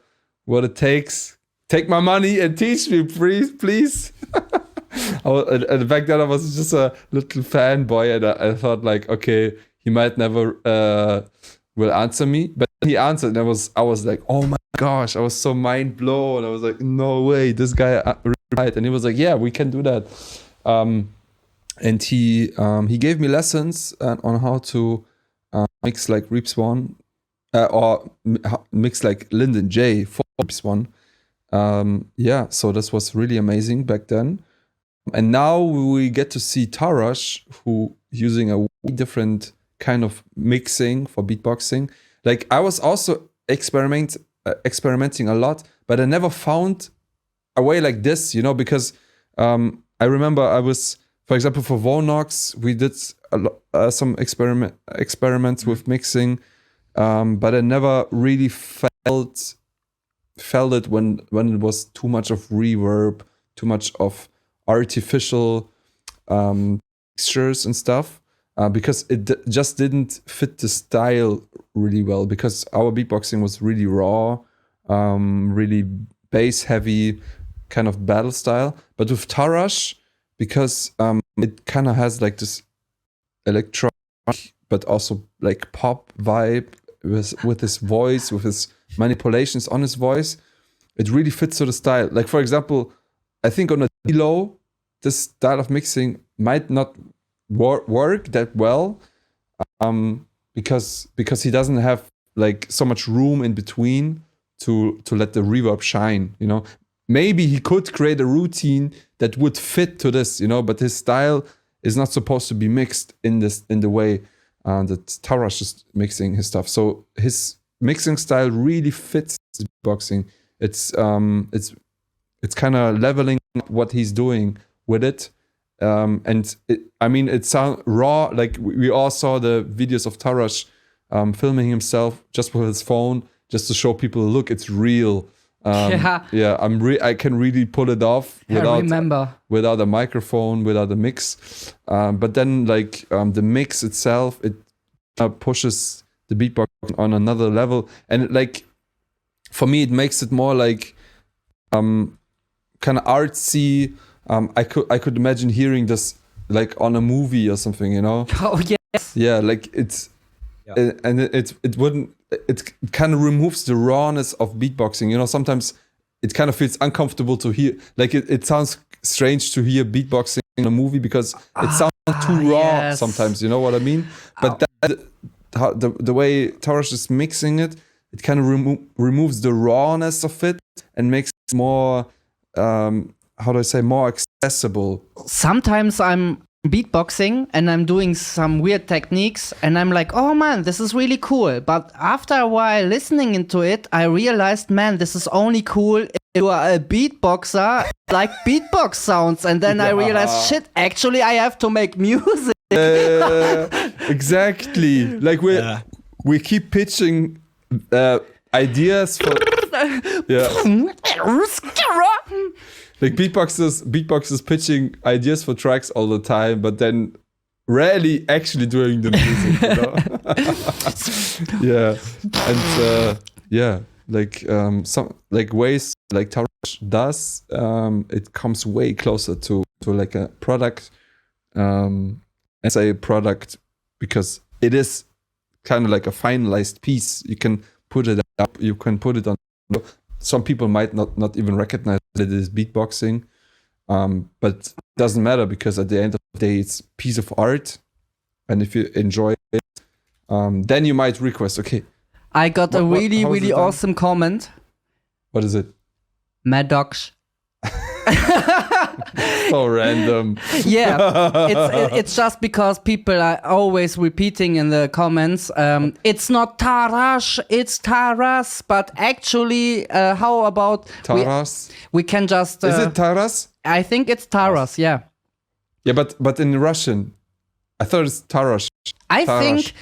what it takes. Take my money and teach me, please. And back then I was just a little fanboy, and I thought like, okay, he might never will answer me, but he answered, and I was like, oh my gosh, I was so mind blown. I was like, no way, this guy replied, and he was like, yeah, we can do that. And he gave me lessons on how to mix like Reaps One, or mix like Lyndon J for Reaps One. So this was really amazing back then. And now we get to see Tarash, who using a different kind of mixing for beatboxing. Like I was also experimenting a lot, but I never found a way like this, because I remember I was, for example, for Vonox, we did some experiments with mixing, but I never really felt it when it was too much of reverb, too much of artificial textures and stuff, because it just didn't fit the style really well, because our beatboxing was really raw, really bass heavy, kind of battle style. But with Tarash, because it kind of has like this electronic but also like pop vibe with his voice, with his manipulations on his voice, it really fits to the style. Like for example, I think on a D-Low, this style of mixing might not work that well, because he doesn't have like so much room in between to let the reverb shine, Maybe he could create a routine that would fit to this, but his style is not supposed to be mixed in the way that Tarash is mixing his stuff. So his mixing style really fits beatboxing. It's kind of leveling up what he's doing with it. And it sounds raw. Like we all saw the videos of Tarash filming himself just with his phone, just to show people, look, it's real. I can really pull it off without a microphone, without a mix. But then the mix itself, it pushes the beatbox on another level. And for me, it makes it more like kind of artsy. I could imagine hearing this like on a movie or something, Oh yes. Yeah, it's and it wouldn't. It kind of removes the rawness of beatboxing. Sometimes it kind of feels uncomfortable to hear. Like it sounds strange to hear beatboxing in a movie because it sounds too raw sometimes. You know what I mean? But the way Tarash is mixing it, it kind of removes the rawness of it and makes it more, more accessible. Sometimes I'm beatboxing and I'm doing some weird techniques and I'm like, oh man, this is really cool. But after a while listening into it, I realized, man, this is only cool if you are a beatboxer, like beatbox sounds. And then I realized, shit, actually I have to make music. Exactly. Like we keep pitching ideas for like beatboxers pitching ideas for tracks all the time, but then rarely actually doing the music, And some ways like Tarash does, it comes way closer to like a product. I say product because it is kind of like a finalized piece. You can put it up, you can put it on. Some people might not even recognize that it is beatboxing, but it doesn't matter because at the end of the day, it's a piece of art. And if you enjoy it, then you might request, okay. I got a really awesome comment. What is it? Madox. So random. Yeah, it's just because people are always repeating in the comments, it's not Taras, it's Taras, but actually, how about Taras? we can just... Is it Taras? I think it's Taras, yeah. Yeah, but in Russian, I thought it's Taras. I think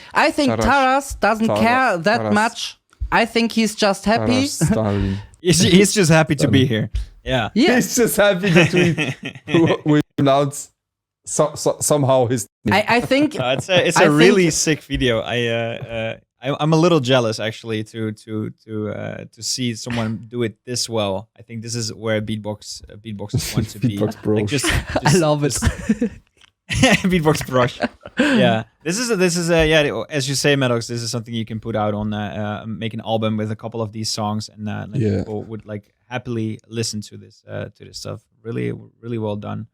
Taras doesn't care that Taras. much. I think he's just happy. Taras Stalin. He's just happy to be here. Yeah. Yeah. He's just happy that we pronounce somehow his name. I think It's I a really think- sick video. I'm a little jealous actually to see someone do it this well. I think this is where beatbox want to be. Beatbox Bro. Like just I love it. beatbox brush. Yeah, this is yeah. As you say, Madox, this is something you can put out on make an album with a couple of these songs, and people would like happily listen to this stuff. Really, really well done.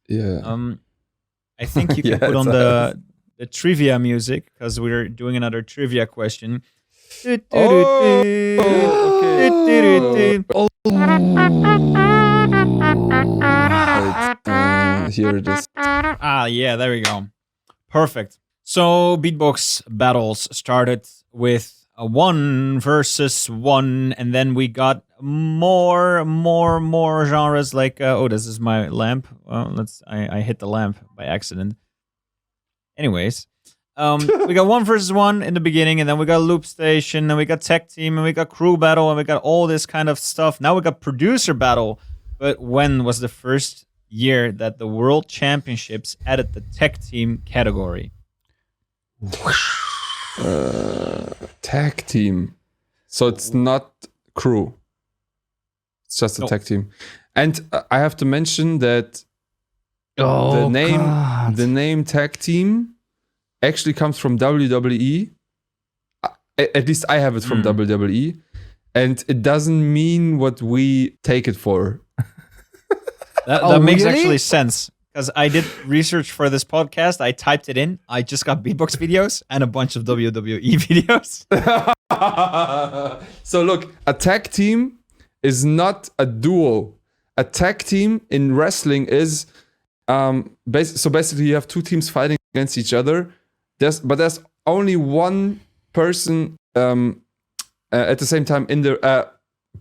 Yeah. I think you can Yeah, put on it's the trivia music because we're doing another trivia question. Okay. Wait, here it is. Yeah, there we go. Perfect. So beatbox battles started with a 1 versus 1, and then we got more genres like this is my lamp. I hit the lamp by accident. Anyways, we got 1 versus 1 in the beginning, and then we got loop station, and we got tech team, and we got crew battle, and we got all this kind of stuff. Now we got producer battle. But when was the first year that the World Championships added the tech team category? Tag team. So it's not crew. It's just a tag team. And I have to mention that the name tag team actually comes from WWE. At least I have it from WWE. And it doesn't mean what we take it for. That makes really? actually sense. Because I did research for this podcast. I typed it in. I just got beatbox videos and a bunch of WWE videos. So look, a tag team is not a duo. A tag team in wrestling is so basically you have 2 teams fighting against each other. There's only one person at the same time in the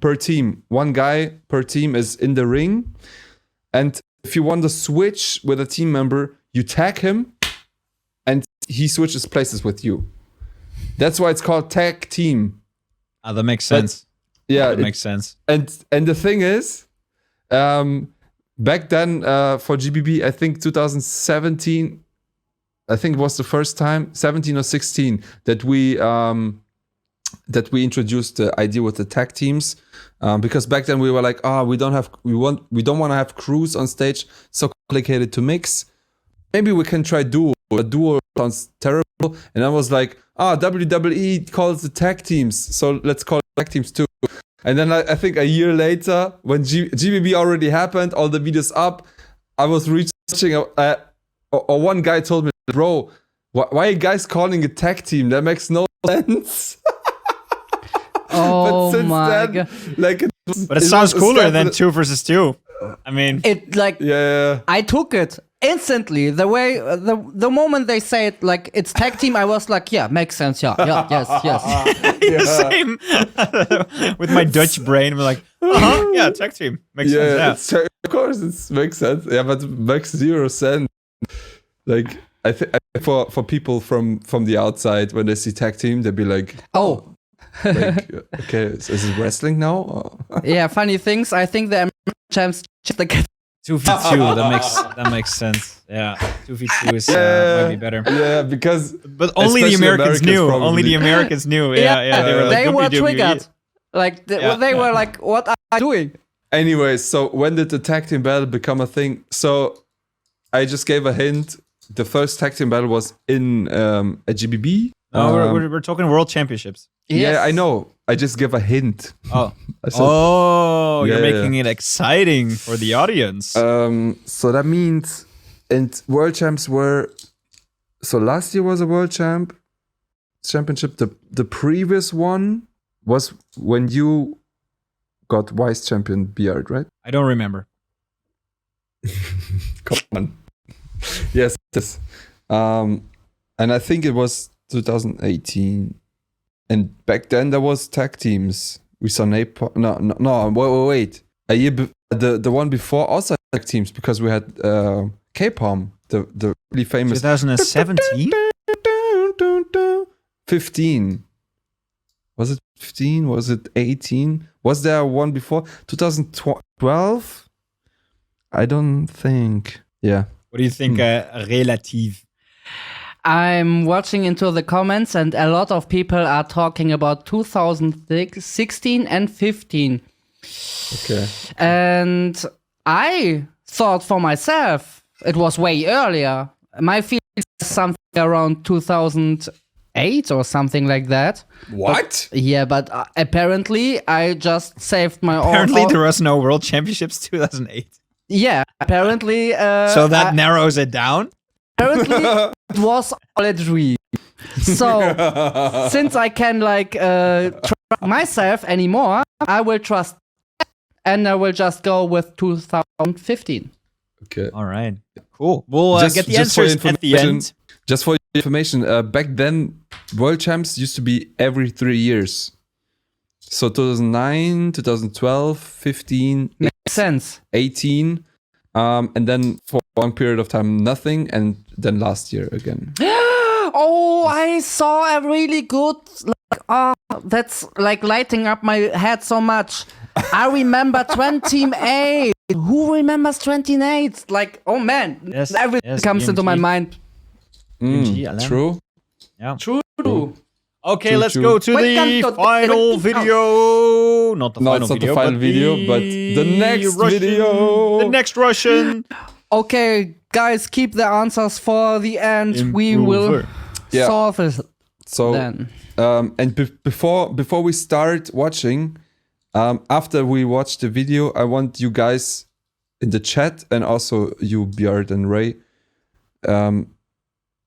per team. One guy per team is in the ring, and if you want to switch with a team member, you tag him, and he switches places with you. That's why it's called tag team. That makes sense. That makes sense. And the thing is, back then for GBB, I think 2017, I think it was the first time, 17 or 16, that we introduced the idea with the tag teams, because back then we were like, we don't want to have crews on stage, so complicated to mix. Maybe we can try duo. A duo sounds terrible, and I was like, WWE calls the tag teams, so let's call it tag teams too. And then I think a year later, when GBB already happened, all the videos up, I was researching, or one guy told me, bro, why are you guys calling it tag team? That makes no sense. Oh my god! Like, But it sounds cooler than 2 versus 2. I mean, It like Yeah. I took it instantly. The way the moment they say it like it's tag team, I was like, yeah, makes sense. Yeah, yes. same. With my Dutch brain, I'm like, yeah, tag team makes sense. Yeah. Of course, it makes sense. Yeah, but it makes 0 sense. Like, I think for people from the outside, when they see tag team, they'd be like, Oh, like, okay, is it wrestling now? Or? yeah. Funny things. I think the American champs changed the 2v2. That makes sense. Yeah, 2v2 is might be better. Yeah, because But only the especially Americans knew. probably. Only the Americans knew. Yeah. They were WWE. triggered. Like they were like, "What are you doing?" Anyways, so when did the tag team battle become a thing? So I just gave a hint. The first tag team battle was in a GBB. No, we're talking World Championships. Yeah, Yes. I know. I just give a hint. Oh, I said, you're Yeah, making it exciting for the audience. so that means, and world champs were. So last year was a world championship. The previous one was when you got vice champion Beard, right? I don't remember. Come on. Yes, yes. And I think it was 2018. And back then there was tag teams. We saw No, wait. A year the one before also had tag teams because we had K-Palm, the really famous 2017? 15. Was it 15? Was it 18? Was there one before? 2012? I don't think. Yeah. What do you think, Raylative? I'm watching into the comments, and a lot of people are talking about 2016 and 15. Okay. And I thought for myself it was way earlier. My feeling is something around 2008 or something like that. What? But apparently I just saved my own. Apparently there was no World Championships 2008. Yeah, apparently. So that narrows it down? Apparently it was all a dream. So since I can trust myself anymore, I will trust and I will just go with 2015. Okay. All right. Cool. We'll get the just for answers at the end. Just for your information, back then, World Champs used to be every 3 years. So 2009, 2012, 15, Makes sense. 18, and then for a long period of time, nothing, and then last year again. Oh, I saw a really good. That's like lighting up my head so much. I remember 28. Who remembers 28? Like, oh man, Yes, everything comes into my BMG. mind. True. Yeah. True. Okay, True, let's true. go to Wait, the can't- final wait, video. Not the No, final it's not video, the final video, but the next video. The next Russian. Okay, guys, keep the answers for the end. We will Improver. Yeah. solve it So, then. and before we start watching, after we watch the video, I want you guys in the chat and also you, Björn and Ray,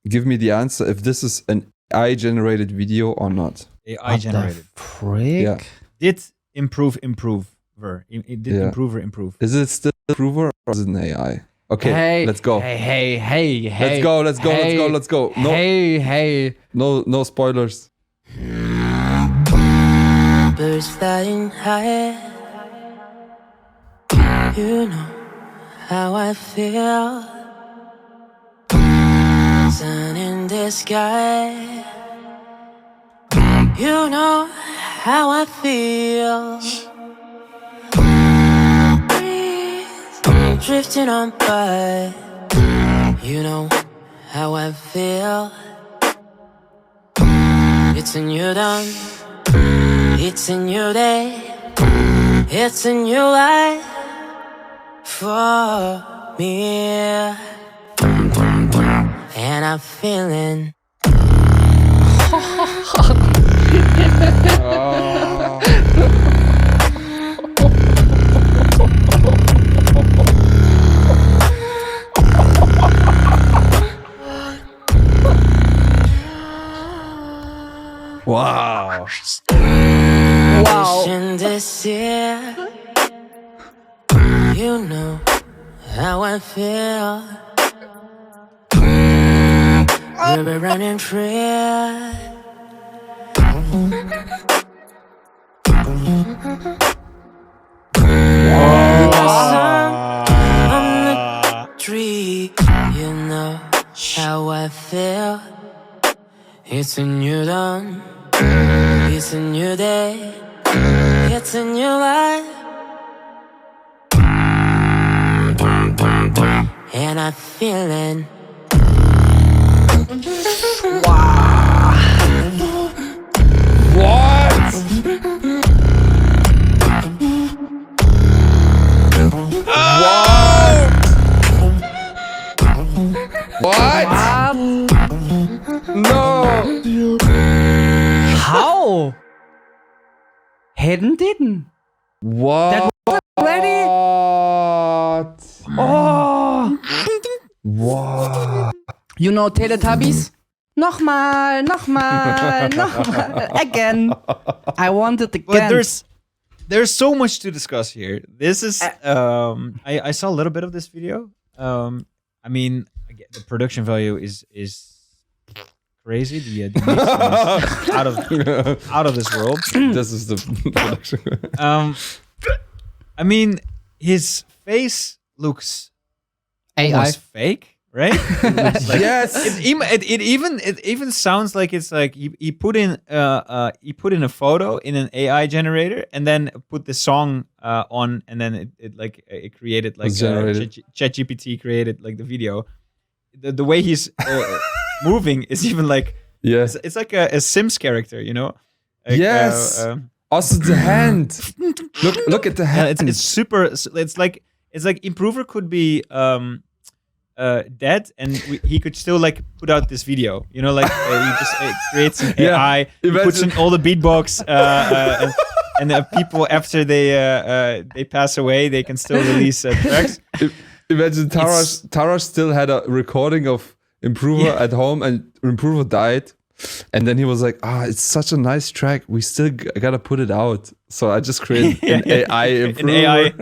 give me the answer if this is an AI-generated video or not. AI generated. Frick. Yeah. Did improver. Did Yeah. improve. Is it still a prover or is it an AI? Okay, Hey, let's go. Hey. Let's go. No, Hey. no spoilers. Birds flying high. You know how I feel. Sun in the sky. You know how I feel. Breeze drifting on by. You know how I feel. It's a new dawn. It's a new day. It's a new life for me. And I'm feeling Wow. wishing this year. You know how I feel. We'll be running free. On the tree, you know how I feel. It's a new dawn, it's a new day, it's a new life. And I'm feeling What? No. How? Didn't. What? Ready? Oh. What? You know Teletubbies? Nochmal. Again. I want it But again. there's so much to discuss here. This is I saw a little bit of this video. I mean, the production value is crazy. The mix is out of this world. This is the production. I mean, his face looks AI. almost fake, right? It looks like, Yes. it even sounds like it's like he put in a photo in an AI generator and then put the song on, and then it created like ChatGPT created like the video. The way he's moving is even like it's like a Sims character, you know? Like, Yes. Also the hand. Look at the hand. It's super. It's like Improver could be dead, and he could still like put out this video. You know, like he just creates an AI, he puts in all the beatbox, and people after they pass away, they can still release tracks. Imagine Tarash still had a recording of Improver at home, and Improver died. And then he was like, it's such a nice track. We still gotta put it out. So I just created an AI Improver. An AI.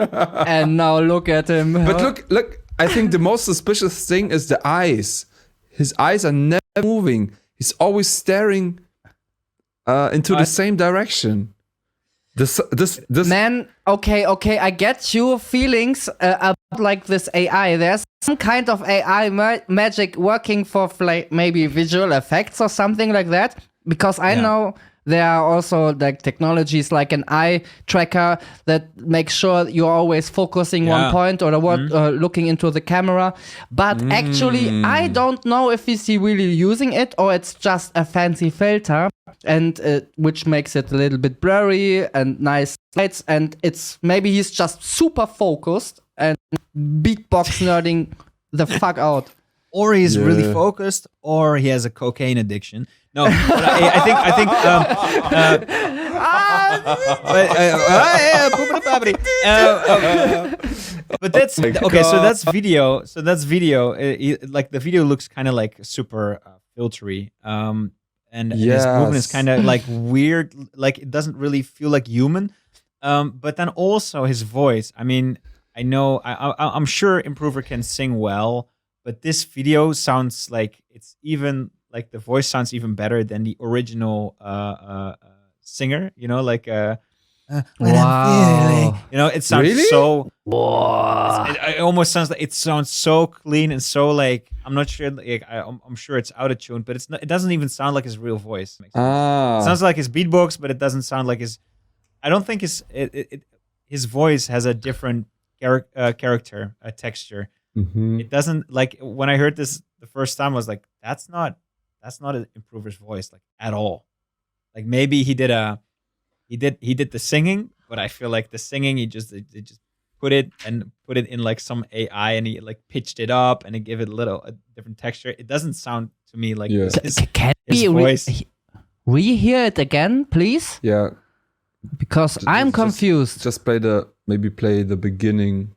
And now look at him. But look, I think the most suspicious thing is the eyes. His eyes are never moving. He's always staring into the same direction. This Man, okay, I get your feelings about like this AI. There's some kind of AI magic working for like maybe visual effects or something like that. Because I know there are also like technologies like an eye tracker that makes sure you're always focusing one point or looking into the camera. But actually, I don't know if he's really using it or it's just a fancy filter, and which makes it a little bit blurry and nice lights. And it's maybe he's just super focused and beatbox nerding the fuck out. Or he's really focused, or he has a cocaine addiction. No, but I think. But that's okay. So that's video. Like the video looks kind of like super filtery. And his movement is kind of like weird. Like it doesn't really feel like human. But then also his voice. I mean, I know. I'm sure Improver can sing well. But this video sounds like it's even like the voice sounds even better than the original singer. You know, like when I'm feeling, you know, it sounds so. It almost sounds like it sounds so clean and so like I'm not sure. Like, I'm sure it's out of tune, but it's not. It doesn't even sound like his real voice. It sounds like his beatbox, but it doesn't sound like his. I don't think his voice has a different character, a texture. Mm-hmm. It doesn't like when I heard this the first time I was like that's not an Improver's voice like at all. Like maybe he did the singing, but I feel like the singing they just put it in like some AI and he like pitched it up and it gave it a different texture. It doesn't sound to me like his voice. Rehear it again, please? Yeah. Because I'm confused. Just play the beginning.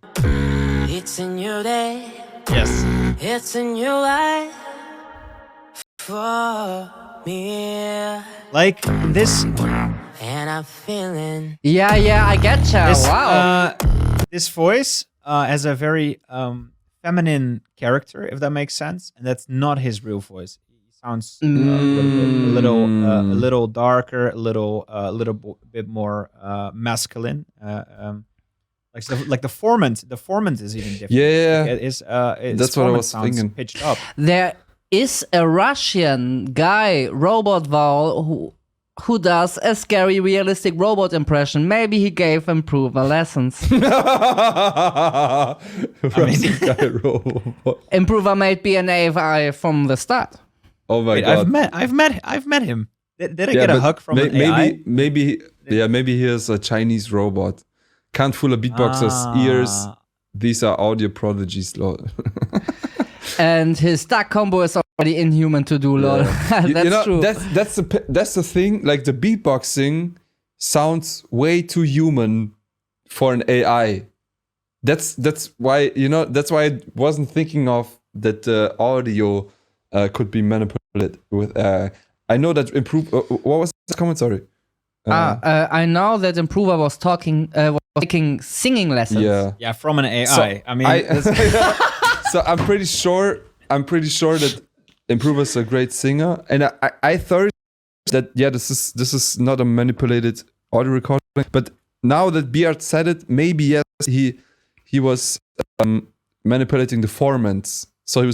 It's a new day. Yes. It's a new life for me. Like this. And I'm feeling. Yeah, I getcha. Wow. This voice has a very feminine character, if that makes sense, and that's not his real voice. He sounds a little darker, a little bit more masculine. Like the formant is even different. Yeah. Like that's what I was thinking. Pitched up. There is a Russian guy, Robot Val, who does a scary, realistic robot impression. Maybe he gave Improver lessons. Improver might be an AI from the start. Oh my god! I've met him. Did I get a hug from an AI? Maybe he is a Chinese robot. Can't fool a beatboxer's ears. These are audio prodigies, lol. And his duck combo is already inhuman to do, lol. That's true. That's the thing. Like the beatboxing sounds way too human for an AI. That's why I wasn't thinking of that audio could be manipulated with. I know that improve. What was the comment? Sorry. I know that Improver was taking singing lessons. Yeah. from an AI. So, I mean, so I'm pretty sure that Improver's a great singer, and I thought that this is not a manipulated audio recording, but now that Beard said it, maybe yes, he was manipulating the formants. So he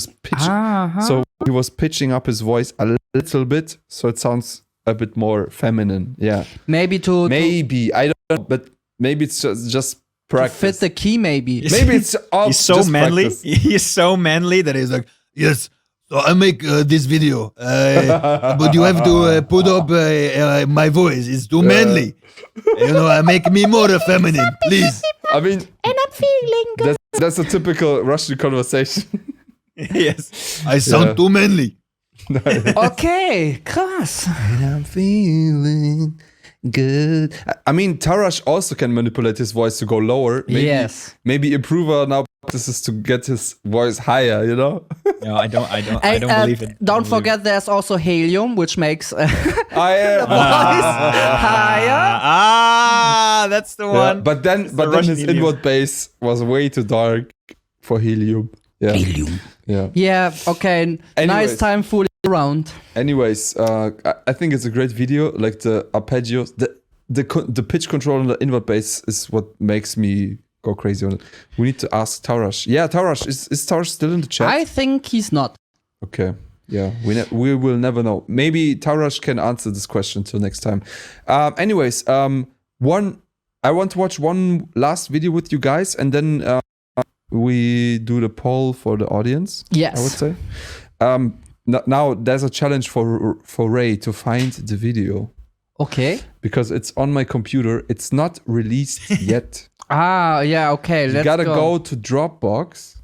was pitching up his voice a little bit, so it sounds a bit more feminine. Yeah, maybe I don't know, but maybe it's just practice. To fit the key, maybe. Maybe it's all he's so just manly. practice. He's so manly that he's like, Yes. So I make this video, but you have to put up my voice. It's too manly. I make me more feminine, please. I mean, and I'm feeling good. That's a typical Russian conversation. yes. I sound too manly. Okay, krass. And I'm feeling good. I mean, Tarash also can manipulate his voice to go lower. Maybe Improver now practices to get his voice higher, you know? No, I don't believe it. Don't forget there's also helium, which makes I am. higher. That's the one. Yeah, but then his helium. inward bass was way too dark for helium. Yeah. Helium. Yeah. Yeah, okay. Anyways. Nice time fooling around. Anyways, I think it's a great video. Like the arpeggios, the pitch control on the inward bass is what makes me go crazy on it. We need to ask Tarash. Yeah, Tarash, is Tarash still in the chat? I think he's not. Okay. Yeah, we will never know. Maybe Tarash can answer this question till next time. Anyways, I want to watch one last video with you guys, and then we do the poll for the audience. Yes. I would say. Now there's a challenge for Ray to find the video. Okay. Because it's on my computer. It's not released yet. Yeah, okay. You gotta go to Dropbox.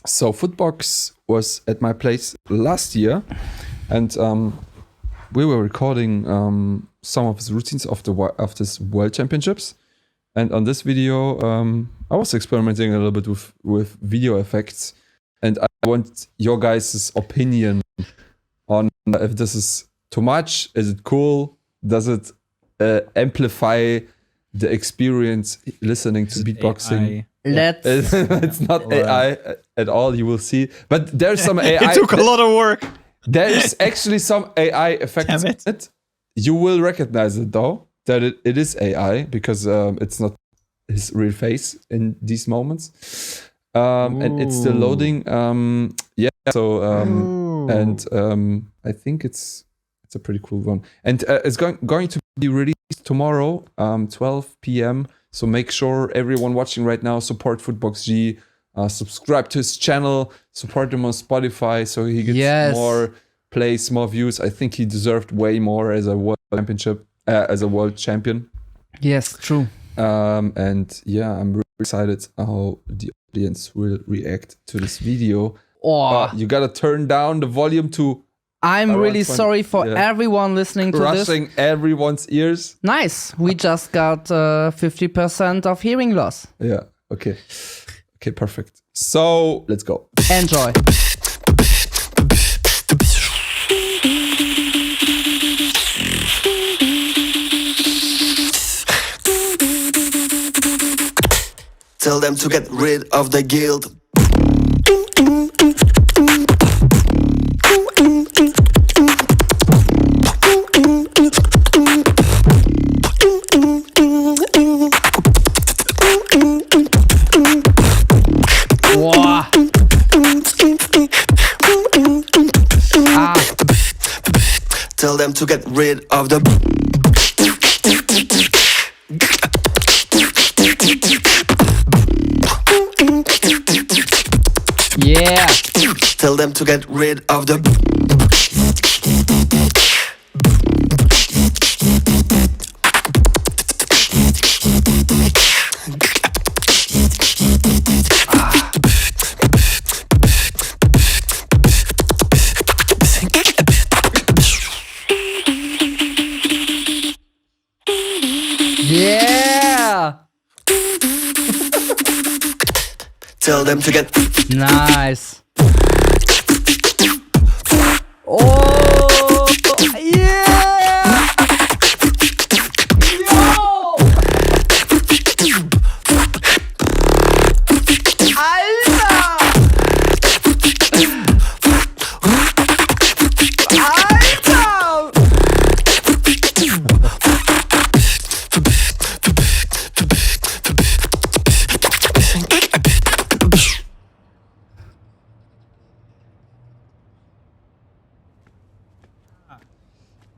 So Footbox was at my place last year, and we were recording some of his routines of this World Championships. And on this video, I was experimenting a little bit with video effects, and I want your guys' opinion on if this is too much. Is it cool? Does it amplify the experience listening to beatboxing? It's not AI at all. You will see, but there's some AI. It took a lot of work. There is actually some AI effects in it. You will recognize it though, that it is AI, because it's not his real face in these moments. And it's still loading. I think it's a pretty cool one. And it's going to be released tomorrow, 12 p.m. So make sure everyone watching right now support Footbox G, subscribe to his channel, support him on Spotify so he gets more plays, more views. I think he deserved way more as a world champion. Yes, true. And yeah, I'm really excited how the audience will react to this video. You gotta turn down the volume to. I'm really sorry for everyone listening to this. Crushing everyone's ears. Nice. We just got 50% of hearing loss. Yeah. Okay. Okay, perfect. So let's go. Enjoy. Tell them to get rid of the guilt. Wow. Tell them to get rid of the. Yeah. Tell them to get rid of the. Yeah. Tell them to get. Nice. Oh, yeah.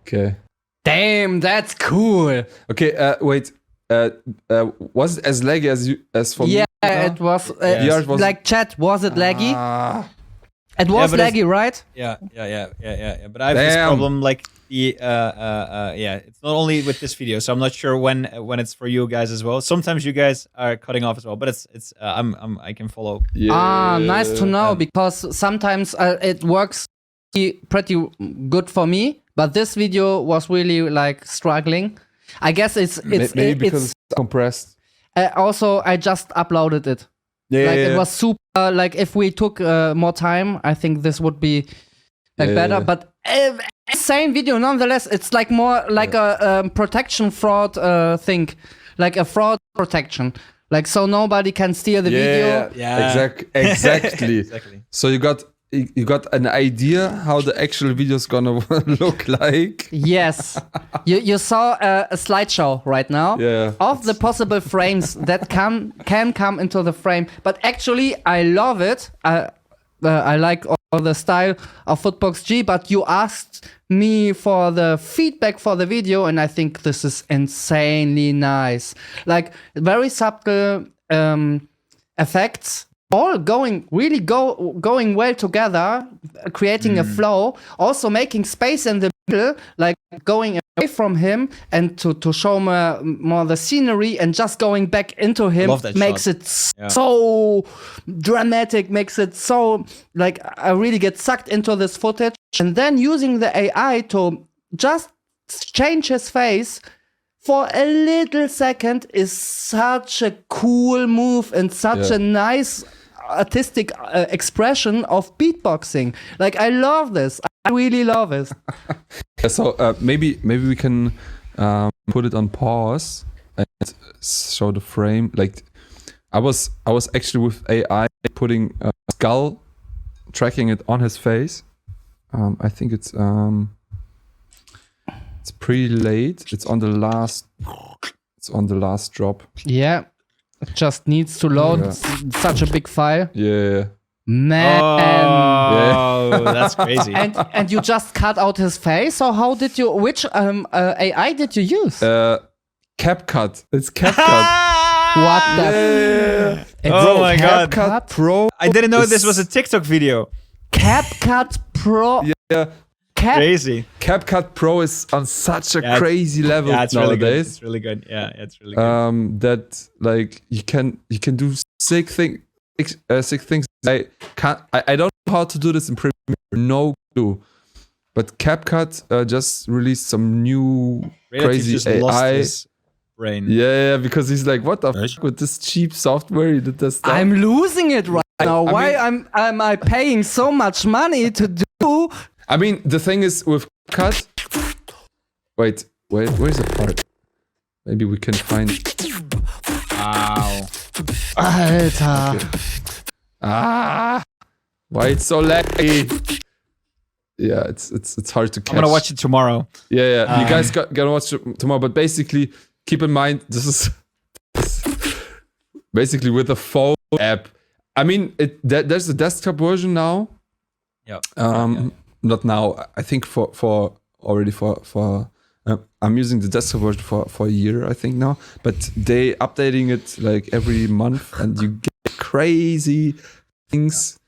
Okay. Damn, that's cool. Okay. Wait. Was it as laggy as for me? Yeah, it was. VR was Like chat, was it laggy? Ah. It was but it's- laggy, right? Yeah. But I have this Damn. problem, like it's not only with this video, so I'm not sure when it's for you guys as well. Sometimes you guys are cutting off as well, but it's I can follow. Yeah. Nice to know, because sometimes it works pretty good for me, but this video was really like struggling. I guess it's Maybe because it's compressed. also I just uploaded it. Yeah. Like it was super. Like if we took more time, I think this would be like better. But same video nonetheless. It's like more like a protection fraud thing, like a fraud protection. Like so nobody can steal the video. Yeah. Exactly. Exactly. So you got an idea how the actual video is gonna look like. Yes, you saw a slideshow right now Yeah. of the possible frames that can come into the frame. But actually, I love it. I like all the style of Footbox G. But you asked me for the feedback for the video, and I think this is insanely nice. Like very subtle effects. All going well together, creating a flow, also making space in the middle, like going away from him and to show more the scenery, and just going back into him Love that makes shot. it so dramatic, makes it so like I really get sucked into this footage, and then using the AI to just change his face for a little second is such a cool move and such a nice artistic expression of beatboxing. Like I love this. I really love it. So maybe we can put it on pause and show the frame. Like I was actually with AI putting a skull, tracking it on his face. I think it's pretty late. It's on the last drop. Yeah. It just needs to load. Yeah. Such a big file. Yeah. Man. Oh, that's crazy. And you just cut out his face? Or how did you, which AI did you use? CapCut. It's CapCut. What the? It's Oh my God. CapCut Pro. I didn't know this was a TikTok video. CapCut Pro. Yeah. Crazy. CapCut Pro is on such a Yeah, clean level Yeah, it's really good. nowadays. It's really good. Yeah, it's really good. That like you can do sick things. I don't know how to do this in Premiere. No clue. But CapCut just released some new Raylative crazy just AI. lost his brain. Yeah, because he's like, what the fuck with this cheap software? He did this stuff. I'm losing it right now. I Why mean- am I paying so much money to do? I mean, the thing is with CapCut. Wait, where's the part? Maybe we can find. Wow. Alter. Why it's so laggy? Yeah, it's hard to catch. I'm gonna watch it tomorrow. Yeah. You guys gonna watch it tomorrow, but basically, keep in mind this is basically with the phone app. I mean, there's a desktop version now. Yeah. Not now. I think for I'm using the desktop version for a year, I think now. But they updating it like every month, and you get crazy things.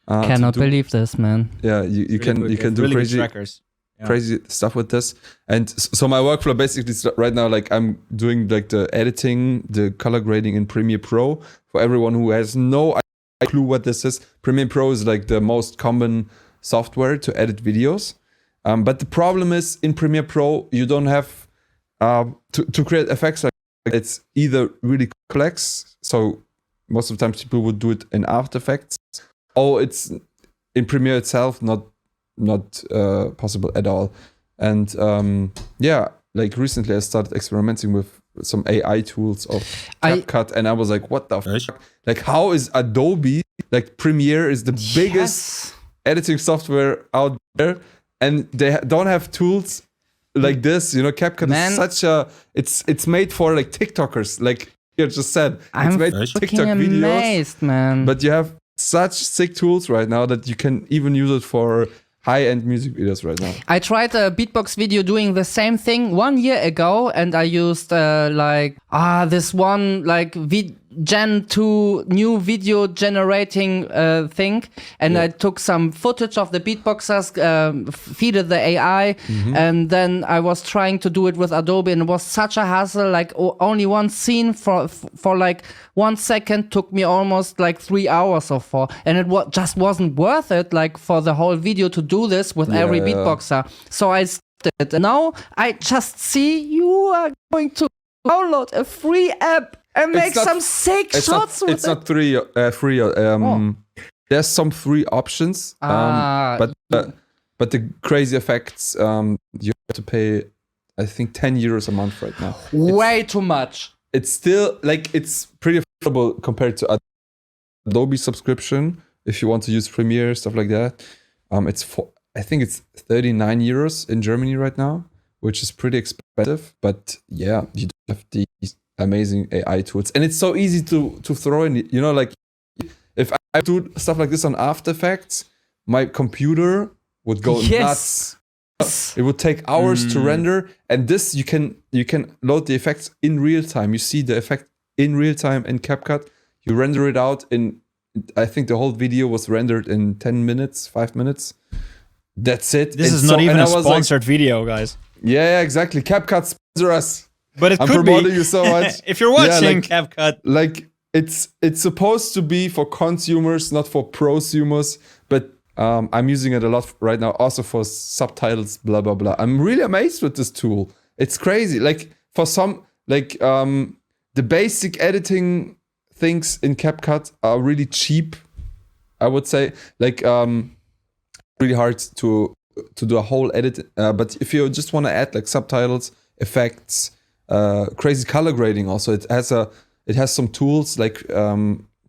Cannot to do. believe this, man. Yeah, you can do really crazy good trackers. Yeah. crazy stuff with this. And so my workflow basically is right now, like I'm doing like the editing, the color grading in Premiere Pro. For everyone who has no clue what this is, Premiere Pro is like the most common software to edit videos. But the problem is in Premiere Pro, you don't have to create effects. Like it's either really complex, so most of the time people would do it in After Effects, or it's in Premiere itself not possible at all. And like recently I started experimenting with some AI tools of CapCut, and I was like, what the fuck? Like, how is Adobe, like Premiere is the biggest editing software out there, and they don't have tools like this, you know? CapCut is such a, it's made for like TikTokers, like you just said. It's made for TikTok videos, amazed, man. but you have such sick tools right now that you can even use it for high-end music videos right now. I tried a beatbox video doing the same thing 1 year ago, and I used this one Gen 2 new video generating thing, and I took some footage of the beatboxers, feeded the AI, and then I was trying to do it with Adobe, and it was such a hassle. Like only one scene for like 1 second took me almost like 3 hours or 4, and it just wasn't worth it. Like for the whole video to do this with every beatboxer. So I started. And now I just see you are going to download a free app and make some sick shots with it. It's not free. There's some free options, but the crazy effects, you have to pay, I think, 10 euros a month right now. Way too much. It's still it's pretty affordable compared to Adobe subscription. If you want to use Premiere, stuff like that, I think it's 39 euros in Germany right now, which is pretty expensive. But yeah, you have these amazing AI tools, and it's so easy to throw in. You know, like if I do stuff like this on After Effects, my computer would go nuts. It would take hours to render, and this you can load the effects in real time. You see the effect in real time in CapCut. You render it out in, I think the whole video was rendered in 10 minutes, 5 minutes. That's it. This is not even a sponsored video, guys. Yeah, exactly. CapCut sponsor us. But I'm promoting you so much. If you're watching CapCut, like it's supposed to be for consumers, not for prosumers. But I'm using it a lot right now, also for subtitles. Blah blah blah. I'm really amazed with this tool. It's crazy. Like for some, the basic editing things in CapCut are really cheap. I would say, really hard to do a whole edit. But if you just want to add like subtitles, effects, crazy color grading, also it has some tools like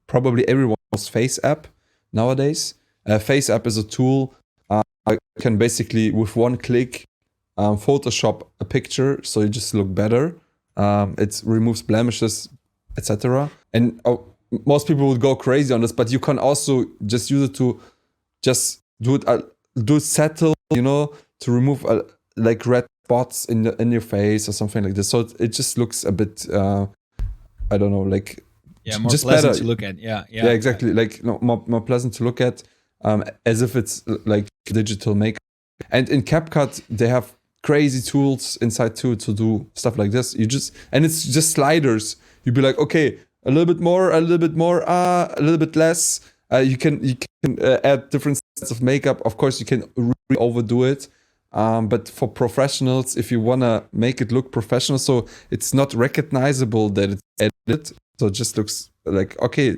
probably everyone's Face app nowadays. Face app is a tool I can basically with one click Photoshop a picture so you just look better. It removes blemishes, etc. And most people would go crazy on this, but you can also just use it to just do it settle, to remove like red spots in your face or something like this. So it just looks a bit, I don't know, like more just pleasant better to look at. Yeah, exactly. Yeah. Like more pleasant to look at, as if it's like digital makeup. And in CapCut, they have crazy tools inside too to do stuff like this. And it's just sliders. You'd be like, okay, a little bit more, a little bit less. You can add different sets of makeup. Of course, you can really overdo it. But for professionals, if you want to make it look professional, so it's not recognizable that it's edited, so it just looks like, okay,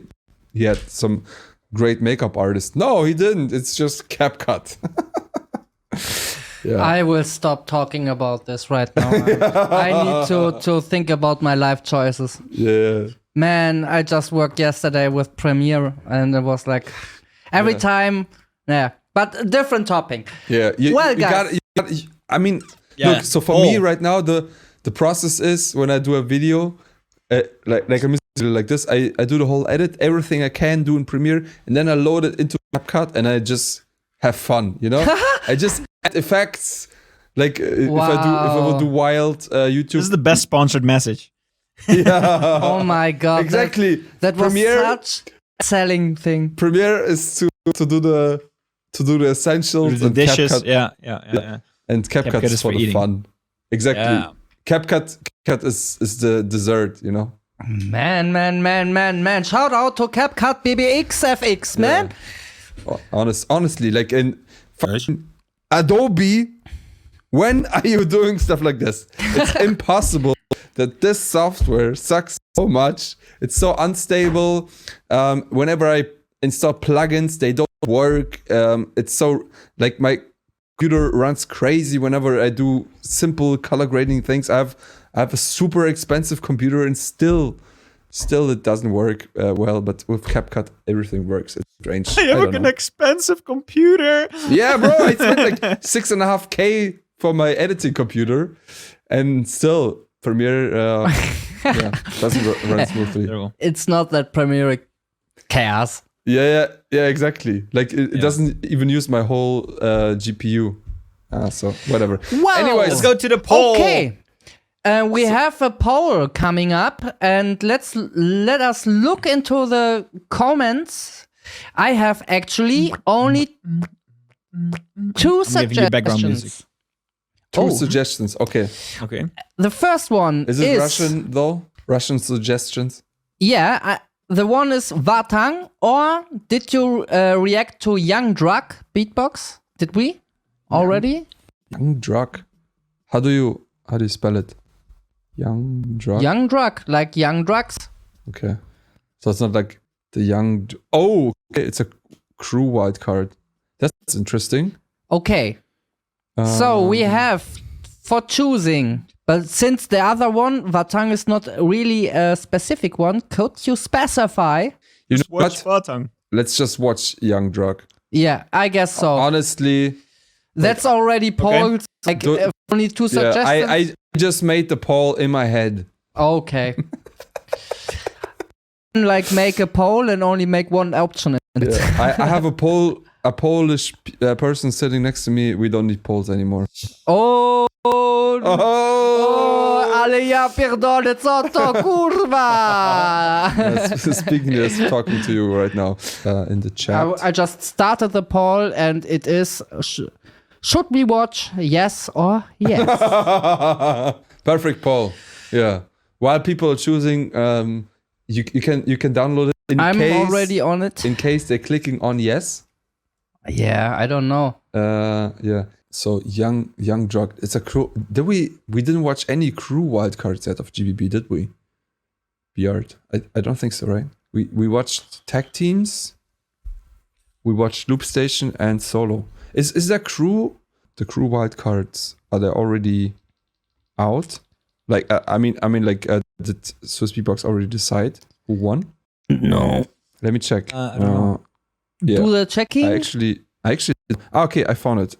he had some great makeup artist. No, he didn't. It's just CapCut. Yeah. I will stop talking about this right now. I need to think about my life choices. Yeah. Man, I just worked yesterday with Premiere, and it was like every time. Yeah, but a different topic. Yeah. Guys. Look. So for me right now, the process is when I do a video, like a music video like this, I do the whole edit, everything I can do in Premiere, and then I load it into CapCut, and I just have fun. I just add effects. Like if I would do wild YouTube. This is the best sponsored message. Yeah. Oh my god. Exactly. That was such a selling thing. Premiere is to do the essentials, the and dishes. CapCut, Yeah. And CapCut is for the fun. Exactly. Yeah. CapCut is the dessert, Man. Shout out to CapCut BBXFX, man. Honestly, like in Adobe, when are you doing stuff like this? It's impossible that this software sucks so much. It's so unstable. Whenever I install plugins, they don't work. It's so like my computer runs crazy whenever I do simple color grading things. I have a super expensive computer, and still it doesn't work well. But with CapCut, everything works. It's strange. I have an expensive computer. Yeah, bro. I spent like $6,500 for my editing computer, and still Premiere doesn't run smoothly. It's not that Premiere cares. Yeah, exactly. Like it doesn't even use my whole GPU. So whatever. Wow. Anyways, Let's go to the poll. Okay. We have a poll coming up, and let us look into the comments. I have actually only two I'm giving you background music. suggestions. two suggestions. Okay. Okay. The first one Is it Russian though? Russian suggestions? Yeah, the one is Vatang, or did you react to Young Drug Beatbox? Did we already? Young Drug. How do you spell it? Young Drug. Young Drug, like Young Drugs. Okay. So it's not like the young. Oh, okay. It's a crew wild card. That's interesting. Okay. So we have for choosing, but since the other one, Vatang is not really a specific one, could you specify? You know Watch what? Vatang. Let's just watch Young Drug. Yeah, I guess so. Honestly, That's already polled. Like only two suggestions. I just made the poll in my head. Okay. Like make a poll and only make one option. Yeah. I have a Polish person sitting next to me. We don't need polls anymore. Oh, Oh! ale ja pierdolę, co to kurwa! Talking to you right now in the chat. I just started the poll and it is should we watch yes or yes? Perfect poll. Yeah. While people are choosing, you can download it. I'm already on it. In case they're clicking on yes. Yeah, I don't know. Yeah. So young drug. It's a crew. We didn't watch any crew wildcards yet of GBB, did we? Beard. I don't think so, right? We watched tag teams. We watched Loop Station and solo. Is that crew? The crew wildcards, are they already out? Like I mean like did Swiss Beatbox already decide who won? No. Let me check. I don't know. Yeah. Do the checking. I actually okay, I found it.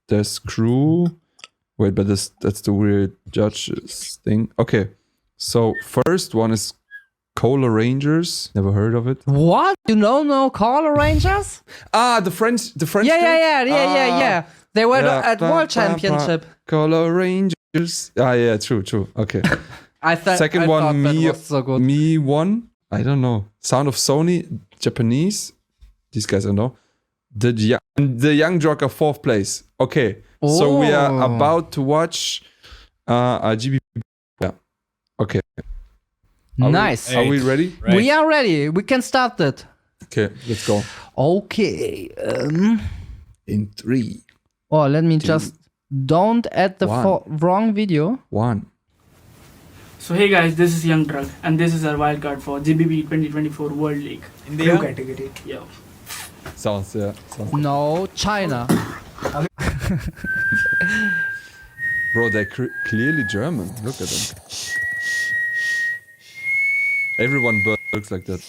There's crew. Wait, but that's the weird judges thing. Okay. So first one is Cola Rangers. Never heard of it. What? You know no Caller Rangers? The French Yeah. They were at World Championship. Cola Rangers. Yeah, true. Okay. Second one, thought that was so good. Me One. I don't know. Sound of Sony, Japanese. These guys I know. The Young Drug are 4th place. Okay. So we are about to watch GB. Yeah. Okay. Nice. Are we ready? Right. We are ready. We can start it. Okay, let's go. Okay. In 3, Oh, let me just don't add the wrong video. 1. So hey guys, this is Young Drug and this is our wildcard for GBB 2024 World League. India? Crew category. Yeah. Sounds. No, China. Bro, they're clearly German. Look at them. Everyone but looks like that.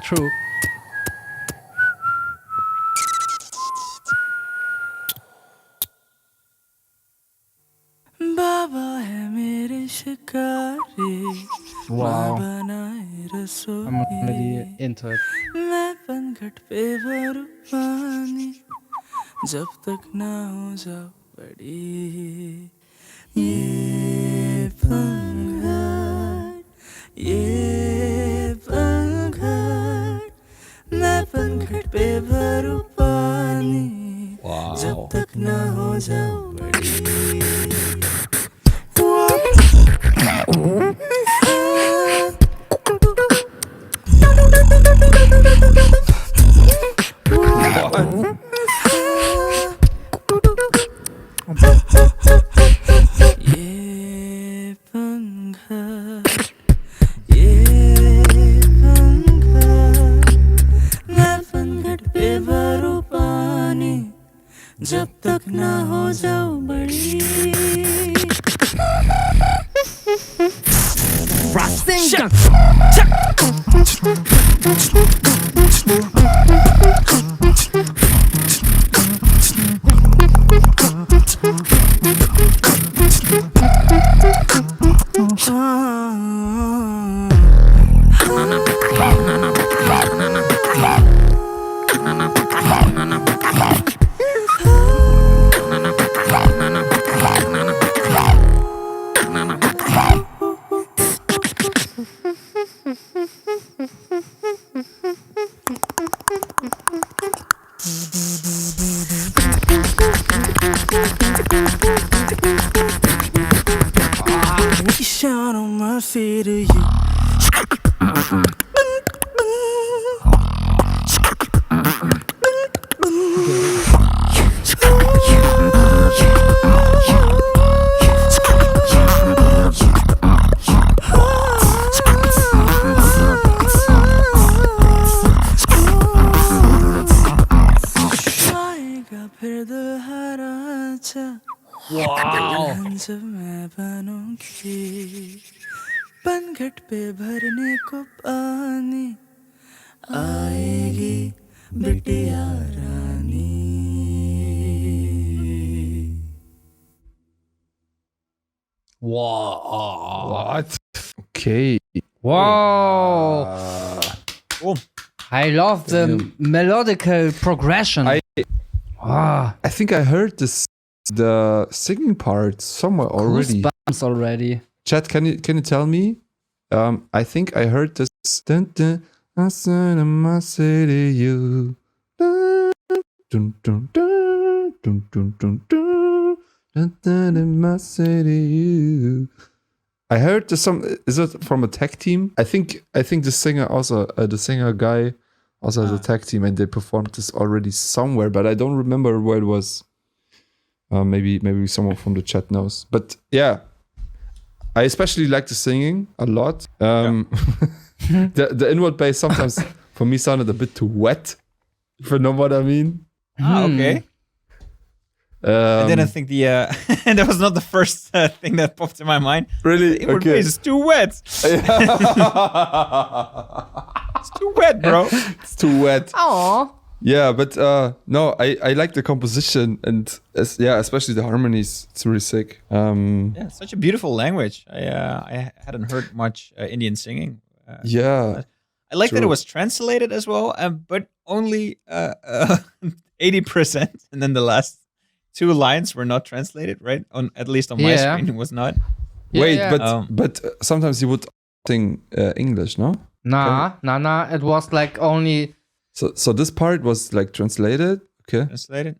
True. बाबा है मेरे शिकारी Wow. बनाए रसोई I'm already into it. मैं पनघट पे भरूं पानी जब तक ना हो जाओ बड़ी ये पनघट मैं पनघट पे भरूं पानी जब तक ना हो जाओ बड़ी जब तक ना हो जाओ बड़ी फिर ये आएगा फिर दुल्हरा अच्छा जब मैं बनूंगी पनघट पे भरने को पानी आएगी बिटिया रानी What? Okay. Wow. Cool. I love the melodical progression. I Ah, think I heard the singing part somewhere already. goosebumps already. Chat, can you tell me? I think I heard this. Dun, dun, I said I must say to you. Dun, dun, dun, dun, dun, dun, dun, dun, dun, dun, I must say to you. I heard the song. Is it from a tag team? I think the singer also, the singer guy also has a tag team, and they performed this already somewhere, but I don't remember where it was. Maybe someone from the chat knows. But yeah, I especially like the singing a lot. The inward bass sometimes for me sounded a bit too wet, if you know what I mean. Okay. I didn't think that was not the first thing that popped in my mind. Really? Inward bass is too wet. It's too wet, bro. It's too wet. Aw. Yeah, but no, I like the composition and especially the harmonies. It's really sick. Yeah, such a beautiful language. I hadn't heard much Indian singing. Yeah. I like that it true. was translated as well, but only 80%, and then the last 2 lines were not translated, right? At least on my Yeah. screen, it was not. Wait, Yeah. but sometimes you would sing English, no? Nah. It was like only. So this part was like translated. Okay. Translated.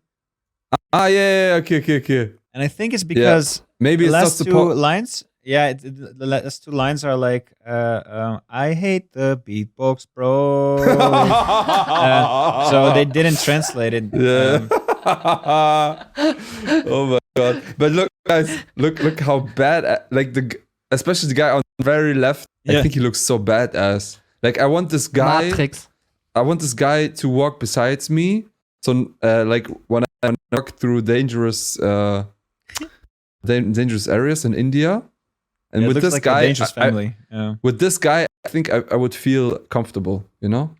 Yeah. Okay. And I think it's because Maybe the it's last just 2 lines. Yeah, the last 2 lines are like, I hate the beatbox, bro. So they didn't translate it. Yeah. Oh my god! But look, guys, look how bad. Especially the guy on the very left. Yeah. I think he looks so badass. Like I want this guy. Matrix. I want this guy to walk besides me. So like when I walk through dangerous areas in India, and Yeah, it with looks this like guy, a dangerous family. Yeah. with this guy, I think I would feel comfortable. You know,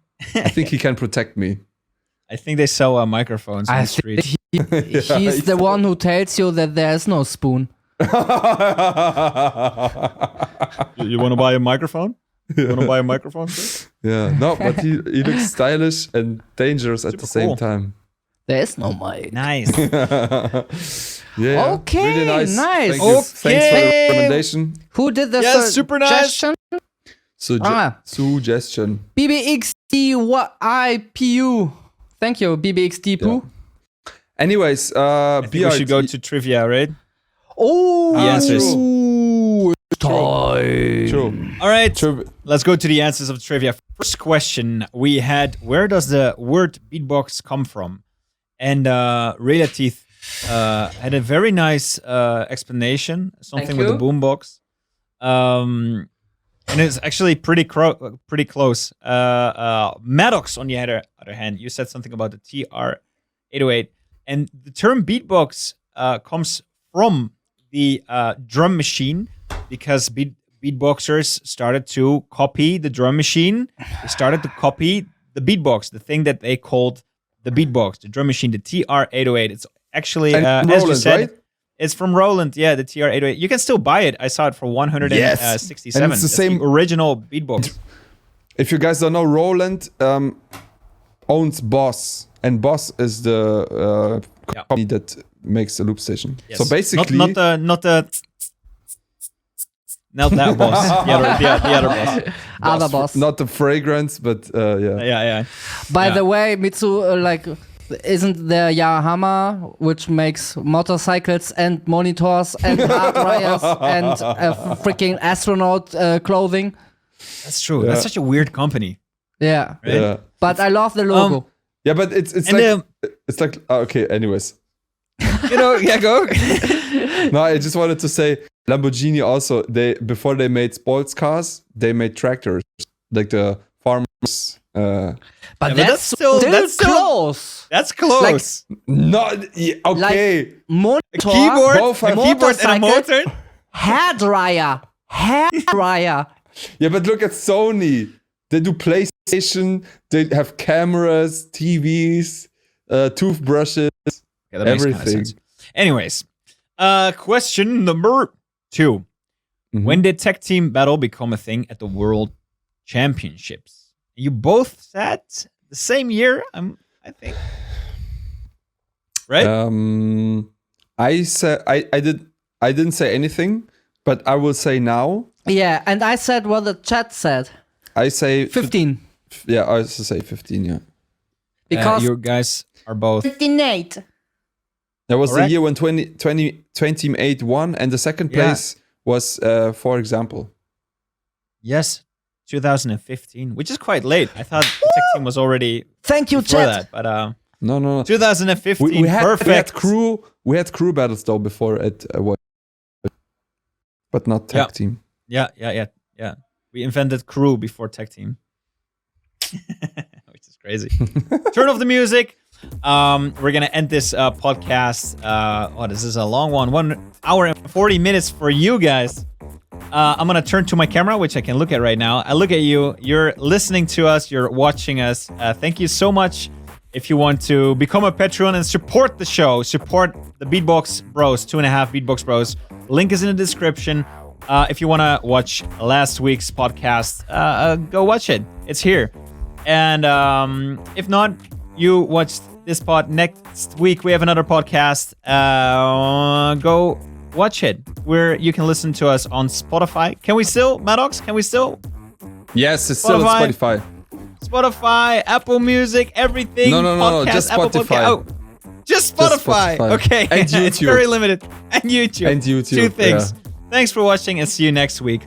I think he can protect me. I think they sell microphones on I the street. think he's the one who tells you that there is no spoon. You want to buy a microphone? You want to buy a microphone? Sir? Yeah, no, but he looks stylish and dangerous at Super the same cool. time. There is no mic. Nice. Yeah. Okay, Really nice. nice. Thank you. Thanks for the Okay. recommendation. Who did the Yeah, super nice. suggestion? Suggestion. BBXDYPU. Thank you, BBXD Poo. Anyways, I think we should go to trivia, right? Oh, The answers. True. All right, True. let's go to the answers of trivia. First question we had: where does the word beatbox come from? And Raylative had a very nice explanation. Something Thank with the you. boombox. And it's actually pretty close. Madox, on the other hand, you said something about the TR-808, and the term beatbox comes from the drum machine, because beatboxers started to copy the drum machine. They started to copy the beatbox, the thing that they called the beatbox, the drum machine, the TR-808. It's actually, And as you Roland, said, right? it's from Roland. Yeah, the TR-808. You can still buy it. I saw it for 167. Yes. And it's the That's same- original beatbox. If you guys don't know, Roland owns Boss, and Boss is the company that makes the loop station. Yes. So basically, not that boss, the other boss. Other boss. not the fragrance, but yeah. Yeah. By Yeah. the way, Mitsu, like Isn't there Yamaha, which makes motorcycles and monitors and hardwires and freaking astronaut clothing? That's true. That's such a weird company. Yeah. Right? Yeah. But I love the logo. Yeah, but it's And, like okay. Anyways, Go. no, I just wanted to say Lamborghini also. Before they made sports cars, they made tractors, like the farmers. But that's still close. That's close. Not okay. Like monitor, a keyboard, Both have- a keyboard and a motor. hairdryer. Yeah, but look at Sony. They do PlayStation. They have cameras, TVs, toothbrushes, Yeah, that makes kind of everything. sense. Anyways, question number 2. Mhm. When did tech team battle become a thing at the World Championships? You both said the same year, I think. Right? I said I didn't say anything, but I will say now. Yeah, and I said what the chat said. I say 15. Yeah, I also say 15. Yeah, Because you guys are both. 58. that was Correct. the year when 28 won, and the second Yeah. place was, for example. Yes, 2015, which is quite late. I thought the tech team was already Thank you, before chat. that, but No. 2015, We had perfect. crew battles though before at what, but not tag Yeah. team. Yeah. We invented crew before tech team, which is crazy. Turn off the music. We're gonna end this podcast. This is a long one. 1 hour and 40 minutes for you guys. I'm gonna turn to my camera, which I can look at right now. I look at you. You're listening to us. You're watching us. Thank you so much. If you want to become a Patreon and support the show, support the Beatbox Bros, 2.5 Beatbox Bros. Link is in the description. If you want to watch last week's podcast, go watch it. It's here. And if not, you watch this pod next week. We have another podcast. Go watch it, where you can listen to us on Spotify. Can we still, Madox? Can we still? Yes, it's still on Spotify. Spotify, Apple Music, everything. No, podcast, just Apple Spotify. Just Spotify. Spotify. Okay. And It's YouTube. very limited. And YouTube. And YouTube, 2 things. yeah. Thanks for watching and see you next week.